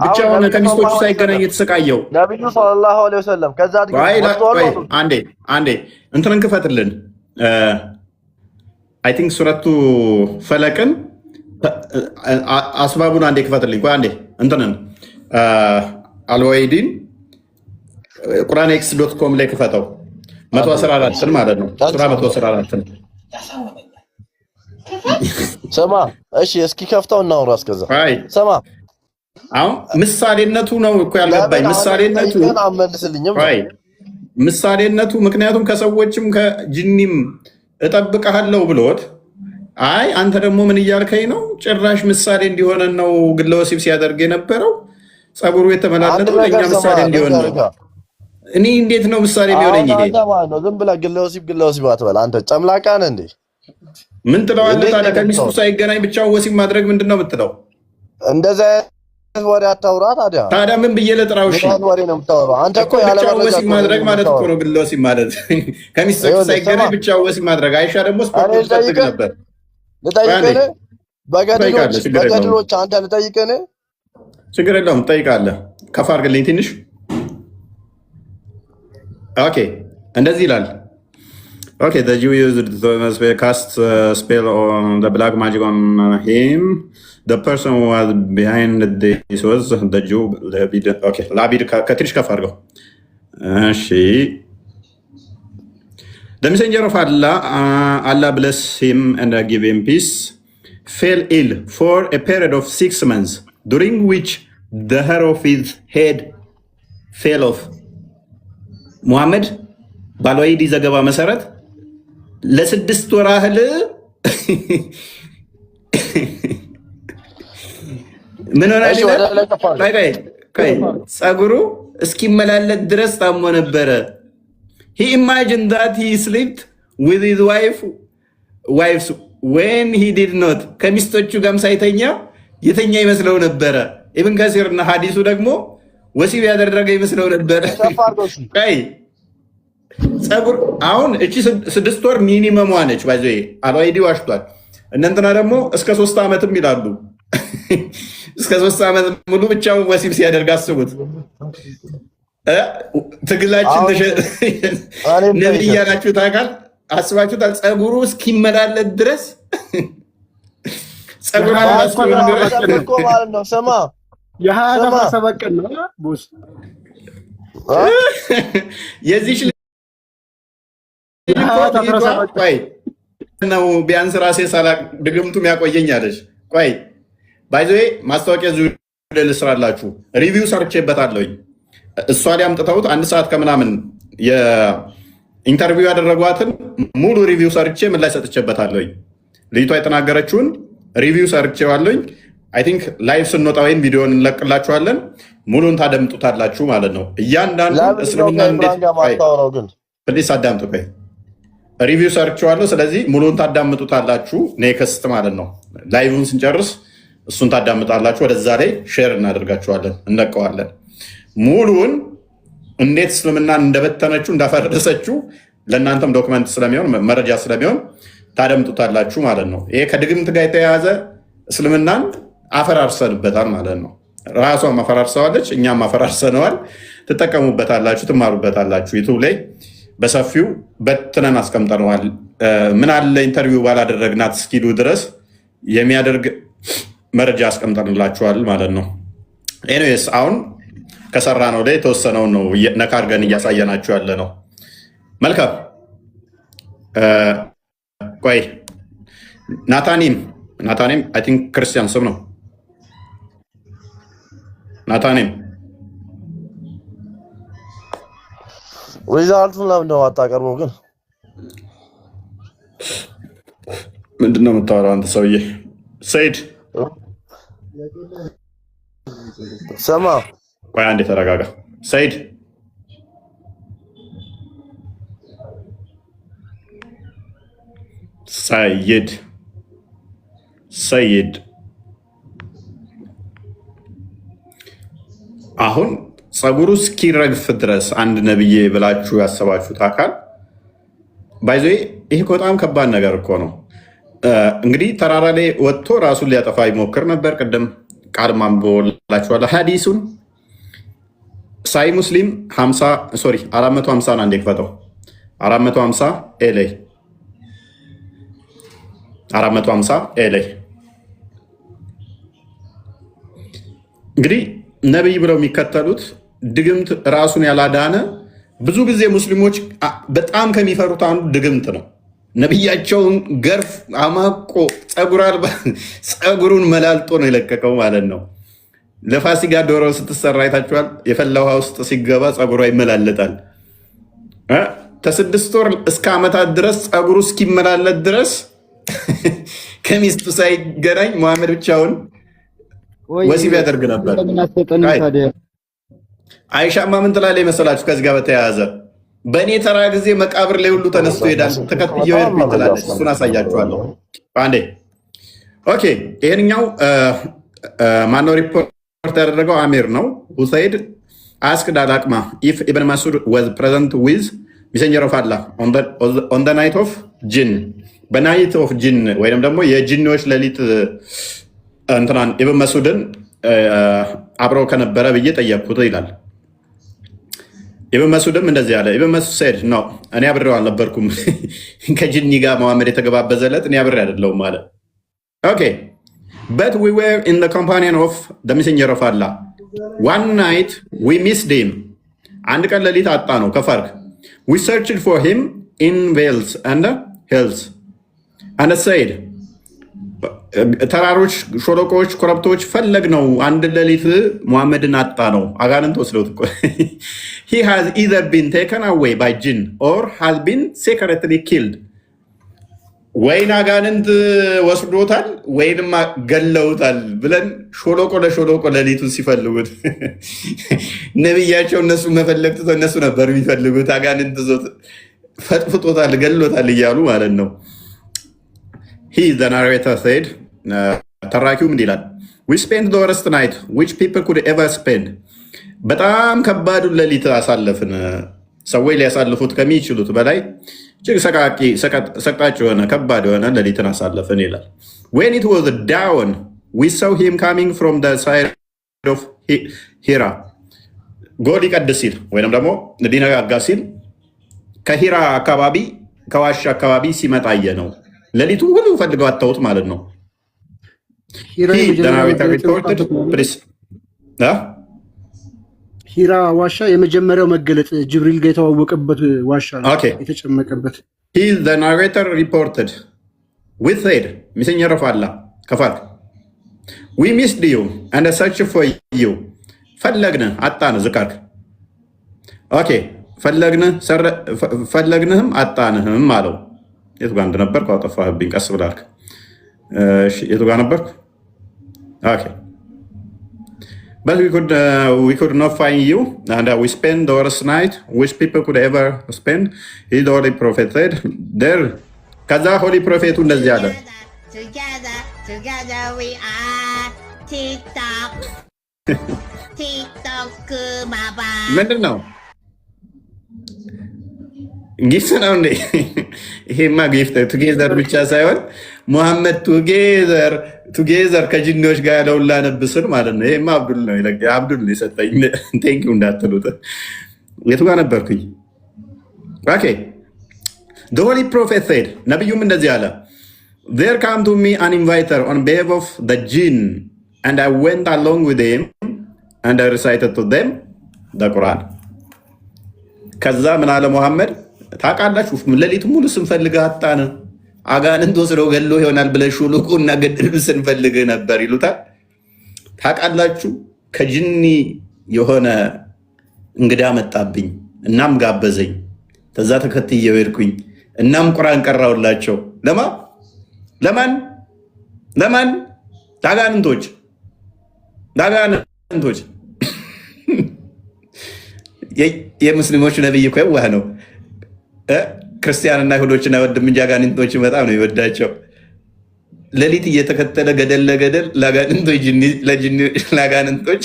ብቻውን ከሚስቶቹ ሳይገናኝ የተሰቃየው ነብዩ ሰለላሁ ዐለይሂ ወሰለም። ከዛ አንዴ እንትንን ክፈትልን። አይ ቲንክ ሱረቱ ፈለቅን አስባቡን አንዴ ክፈትልኝ። ቆይ አንዴ እንትንን አልወይዲን ቁርአንx.com ላይ ክፈተው። 114 ማለት ነው። ሱራ 114 ሰማ። እሺ እስኪ ከፍተው እናውራ። እስከዛ ሰማ። አሁን ምሳሌነቱ ነው እኮ ያልገባኝ። ምሳሌነቱ ምክንያቱም ከሰዎችም ከጅኒም እጠብቅሃለሁ ብሎት፣ አይ አንተ ደግሞ ምን እያልከኝ ነው? ጭራሽ ምሳሌ እንዲሆነን ነው ግለወሲብ ሲያደርግ የነበረው ፀጉሩ የተመላለጠው ለእኛ ምሳሌ እንዲሆን ነው። እኔ እንዴት ነው ምሳሌ የሚሆነኝ? ይሄ ዝም ብለህ ግለወሲብ አትበል አንተ ጨምላቃ ነህ እንዴ? ምን ትለዋለህ ታዲያ? ከሚስቱ ሳይገናኝ ብቻውን ወሲብ ማድረግ ምንድን ነው የምትለው? እንደዛ ወሬ አታውራ። ታዲያ ምን ብዬ ልጥራው? እሺ ወሬ ነው የምታወራው አንተ እኮ። ብቻውን ወሲብ ማድረግ ማለት እኮ ነው ግለወሲብ ማለት። ከሚስቱ ሳይገናኝ ብቻውን ወሲብ ማድረግ። አይሻ ደግሞ ስፖርት ትጠብቅ ነበር። ልጠይቅህ በገድሎች አንተ ልጠይቅህ። ችግር የለውም ትጠይቃለህ። ከፍ አድርግልኝ ትንሽ። ኦኬ እንደዚህ ይላል። ኦኬ the Jew used to cast a spell on the black magic on him. The person who was behind this was the Jew Labid. Okay, Labid ከትንሽ ከፍ አድርገው። እሺ The messenger of Allah, Allah bless him and give him peace, fell ill for a period of 6 months, during which the hair of his head fell off. ሙሐመድ ባልዋይዲ ዘገባ መሰረት ለ6 ወር ያህል ምን ሆነ? ፀጉሩ እስኪመላለጥ ድረስ ታሞ ነበረ። He imagined that he slept with his wives when he did not. ከሚስቶቹ ጋርም ሳይተኛ የተኛ ይመስለው ነበረ። ኢብን ከሲርና ሐዲሱ ደግሞ ወሲብ ያደረገ ይመስለው ነበረ። ፀጉር አሁን እቺ 6 ወር ሚኒመም ነች። ባይዘ አልዋይዲ ዋሽቷል። እነንትና ደግሞ እስከ 3 ዓመትም ይላሉ። እስከ 3 ዓመት ሙሉ ብቻውን ወሲብ ሲያደርግ አስቡት። ትግላችን ነብይ እያላችሁ ታውቃል። አስባችሁታል? ፀጉሩ እስኪመላለጥ ድረስ ፀጉር ማለት ነው። ሰማ የ27 ቀን ነው ቦስ የዚህ ነው። ቢያንስ ራሴ ሳላቅ ድግምቱም ያቆየኝ አለች። ቆይ ባይዘ ማስታወቂያ ዙ ልስራላችሁ። ሪቪው ሰርቼበታለሁኝ። እሷ ላይ አምጥተውት 1 ሰዓት ከምናምን የኢንተርቪው ያደረጓትን ሙሉ ሪቪው ሰርቼ ምን ላይ ሰጥቼበታለሁኝ። ልጅቷ የተናገረችውን ሪቪው ሰርቼዋለሁኝ። አይ ቲንክ ላይቭ ስንወጣ ወይም ቪዲዮን እንለቅላችኋለን። ሙሉን ታደምጡታላችሁ ማለት ነው። እያንዳንዱ እስልምና እንዴት ፕሊስ አዳምጡ። ቆይ ሪቪው ሰርችዋለሁ። ስለዚህ ሙሉን ታዳምጡታላችሁ። ኔክስት ማለት ነው ላይቭን ስንጨርስ እሱን ታዳምጣላችሁ። ወደዛ ላይ ሼር እናደርጋችኋለን፣ እንለቀዋለን። ሙሉን እንዴት እስልምናን እንደበተነችው እንዳፈረሰችው ለእናንተም ዶክመንት ስለሚሆን መረጃ ስለሚሆን ታደምጡታላችሁ ማለት ነው። ይሄ ከድግምት ጋር የተያያዘ እስልምናን አፈራርሰንበታል ማለት ነው። ራሷን አፈራርሰዋለች፣ እኛም አፈራርሰነዋል። ትጠቀሙበታላችሁ፣ ትማሩበታላችሁ። ዩቱብ ላይ በሰፊው በትነን አስቀምጠነዋል። ምን አለ ኢንተርቪው ባላደረግናት እስኪሉ ድረስ የሚያደርግ መረጃ አስቀምጠንላችኋል ማለት ነው። ኤኒዌይስ አሁን ከሰራ ነው ላይ የተወሰነውን ነው ነካ አድርገን እያሳየናችሁ ያለ ነው። መልካም ቆይ ናታኒም አይ ቲንክ ክርስቲያን ስም ነው። ናታኒም ሪዛልቱን ለምን ነው አታቀርበው? ግን ምንድነው የምታወራው አንተ ሰውዬ? ሰይድ ሰማ ቆይ አንዴ ተረጋጋ። ሰይድ ሰይድ አሁን ጸጉሩ እስኪረግፍ ድረስ አንድ ነብዬ ብላችሁ ያሰባችሁት አካል ባይዞ ይሄ በጣም ከባድ ነገር እኮ ነው። እንግዲህ ተራራ ላይ ወጥቶ ራሱን ሊያጠፋ ይሞክር ነበር። ቅድም ቃል ማንበላችኋለሁ ሐዲሱን ሳይ ሙስሊም 450 ና እንደክፈተው 450 ኤላይ 450 ኤላይ እንግዲህ ነብይ ብለው የሚከተሉት ድግምት ራሱን ያላዳነ ብዙ ጊዜ ሙስሊሞች በጣም ከሚፈሩት አንዱ ድግምት ነው። ነብያቸውን ገርፍ አማቆ ጸጉሩን መላልጦ ነው የለቀቀው ማለት ነው። ለፋሲካ ዶሮ ስትሰራ አይታችኋል። የፈላ ውሃ ውስጥ ሲገባ ጸጉሯ ይመላለጣል። ከ6 ወር እስከ ዓመታት ድረስ ጸጉሩ እስኪመላለጥ ድረስ ከሚስቱ ሳይገናኝ መሐመድ ብቻውን ወሲብ ያደርግ ነበር። አይሻማ ምን ትላለች መሰላችሁ? ከዚህ ጋር በተያያዘ በእኔ ተራ ጊዜ መቃብር ላይ ሁሉ ተነስቶ ሄዳል፣ ተከትየው ሄድኩኝ ትላለች። እሱን አሳያችኋለሁ አንዴ። ኦኬ ይሄንኛው ማነው ሪፖርት ያደረገው? አሚር ነው። ሁሰይድ asked Al-Aqma if Ibn Mas'ud was present with messenger of Allah on the night of jinn, በናይት ኦፍ ጂን ወይም ደግሞ የጂኒዎች ሌሊት እንትናን ኢብን መስዑድን አብረው ከነበረ ብዬ ጠየቅኩት ይላል። ኢብን መስዑድም እንደዚህ ያለ ኢብን መስዑድ said no እኔ አብሬው አልነበርኩም ከጂኒ ጋር መሐመድ የተገባበዘለት እኔ አብሬ አይደለሁም ማለት። ኦኬ but we were in the companion of the messenger of Allah one night we missed him አንድ ቀን ሌሊት አጣ ነው ከፈርክ we searched for him in vales and hills and said ተራሮች፣ ሾለቆች፣ ኮረብቶች ፈለግ ነው አንድ ሌሊት ሙሐመድን አጣ ነው። አጋንንት ወስደውት እኮ he has either been taken away by jinn or has been secretly killed ወይን አጋንንት ወስዶታል ወይንም ገለውታል ብለን ሾለቆ ለሾለቆ ሌሊቱን ሲፈልጉት ነብያቸው እነሱ መፈለግ ትተው እነሱ ነበር የሚፈልጉት። አጋንንት ዞት ፈጥፍጦታል ገሎታል እያሉ ማለት ነው። he the narrator said ተራኪው ምን ይላል? we spent the worst night which people could ever spend በጣም ከባዱን ሌሊት አሳለፍን። ሰዎች ሊያሳልፉት ከሚችሉት በላይ እጅግ ሰቃቂ የሆነ ከባድ የሆነ ሌሊትን አሳለፍን ይላል። when it was dawn we saw him coming from the side of Hira ጎል ይቀድስ ሲል ወይንም ደግሞ ሊነጋጋ ሲል ከሂራ አካባቢ ከዋሻ አካባቢ ሲመጣ ነው። ሌሊቱ ሁሉ ፈልገው አጣሁት ማለት ነው። ሂራ ዋሻ የመጀመሪያው መገለጥ ጅብሪል ጋር የተዋወቀበት ዋሻ ነው የተጨመቀበት። he the narrator reported we said messenger of Allah ከፋል we missed you and searched for you ፈለግነ አጣነ ዝካርክ ኦኬ ፈለግንህም አጣንህም አለው። የቱ ጋር እንደነበርኩ አጠፋህብኝ። ቀስ ብላልክ። እሺ የቱ ጋር ነበርኩ? Okay. But we could not find you, and we spent the worst night which people could ever spend. He the holy prophet said, there. ከዛ ሆሊ ፕሮፌቱ እንደዚህ አለ። Together we are TikTok. TikTok ባባ ምንድን ነው? ጊፍት ነው እንዴ? ይሄማ ጊፍት ቱጌዘር ብቻ ሳይሆን ሙሐመድ ቱጌዘር ከጅኒዎች ጋር ያለውላ ነብስን ማለት ነው። ይሄማ አብዱል ነው አብዱል የሰጠኝ። ቴንኪው እንዳትሉት። የቱ ጋር ነበርኩኝ? ኦኬ the holy prophet said, ነብዩም እንደዚህ አለ there came to me an inviter on behalf of the jinn and I went along with him and I recited to them the Quran. ከዛ ምን አለ ሙሐመድ ታውቃላችሁ፣ ሌሊት ሙሉ ስንፈልግ አጣን፣ አጋንንት ወስደው ገሎ ይሆናል ብለሽ ሹልቁና ገድል ስንፈልግ ነበር ይሉታል። ታውቃላችሁ ከጅኒ የሆነ እንግዳ መጣብኝ፣ እናም ጋበዘኝ፣ ከዛ ተከትዬው ሄድኩኝ፣ እናም ቁርአን ቀራውላቸው። ለማን ዳጋንንቶች የሙስሊሞች ነብይ እኮ የዋህ ነው። ክርስቲያንና አይሁዶችን አይወድም እንጂ አጋንንቶችን በጣም ነው ይወዳቸው። ሌሊት እየተከተለ ገደል ለገደል ለአጋንንቶች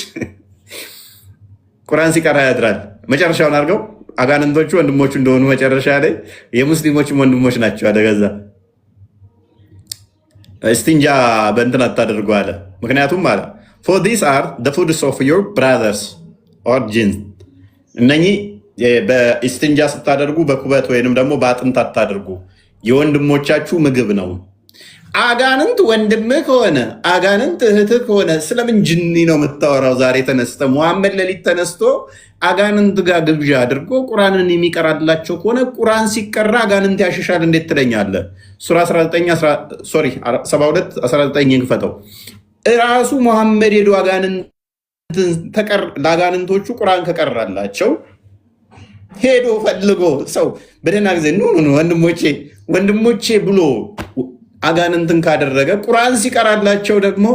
ቁርአን ሲቀራ ያድራል። መጨረሻውን አድርገው አጋንንቶቹ ወንድሞቹ እንደሆኑ መጨረሻ ላይ የሙስሊሞችም ወንድሞች ናቸው። አደገዛ እስቲንጃ በእንትን አታደርጉ አለ። ምክንያቱም አለ for these are the foods of your brothers or jinns። እነኚህ በእስቲንጃ ስታደርጉ በኩበት ወይንም ደግሞ በአጥንት አታደርጉ፣ የወንድሞቻችሁ ምግብ ነው። አጋንንት ወንድምህ ከሆነ አጋንንት እህትህ ከሆነ ስለምን ጅኒ ነው የምታወራው? ዛሬ ተነስተ ሙሐመድ ሌሊት ተነስቶ አጋንንት ጋር ግብዣ አድርጎ ቁርአንን የሚቀራላቸው ከሆነ ቁርአን ሲቀራ አጋንንት ያሸሻል እንዴት ትለኛለህ? ሱራ 72:19 ክፈተው። እራሱ ሙሐመድ ሄዶ ለአጋንንቶቹ ቁርአን ከቀራላቸው ሄዶ ፈልጎ ሰው በደህና ጊዜ ወንድሞቼ ብሎ አጋንንትን ካደረገ ቁርአን ሲቀራላቸው ደግሞ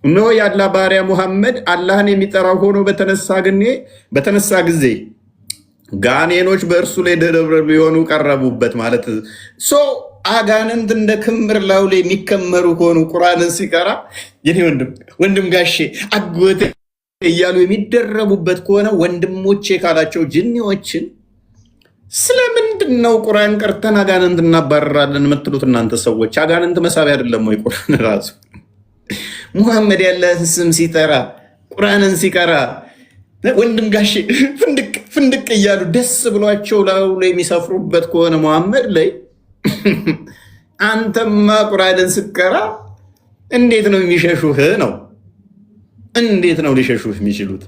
እነሆ ያላ ባሪያ ሙሐመድ አላህን የሚጠራው ሆኖ በተነሳ ጊዜ ጋኔኖች በእርሱ ላይ ደረብረ ቢሆኑ ቀረቡበት ማለት አጋንንት እንደ ክምር ላዩ ላይ የሚከመሩ ከሆኑ ቁርአንን ሲቀራ የኔ ወንድም ጋሼ አጎቴ እያሉ የሚደረቡበት ከሆነ ወንድሞቼ ካላቸው ጅኒዎችን ስለምንድን ነው ቁርአን ቀርተን አጋንንት እናባረራለን የምትሉት እናንተ ሰዎች? አጋንንት መሳቢያ አይደለም ወይ ቁርአን ራሱ? ሙሐመድ ያለህን ስም ሲጠራ ቁርአንን ሲቀራ ወንድም ጋሼ ፍንድቅ እያሉ ደስ ብሏቸው ላዩ ላይ የሚሰፍሩበት ከሆነ ሙሐመድ ላይ አንተማ ቁርአንን ስቀራ እንዴት ነው የሚሸሹህ ነው? እንዴት ነው ሊሸሹህ የሚችሉት?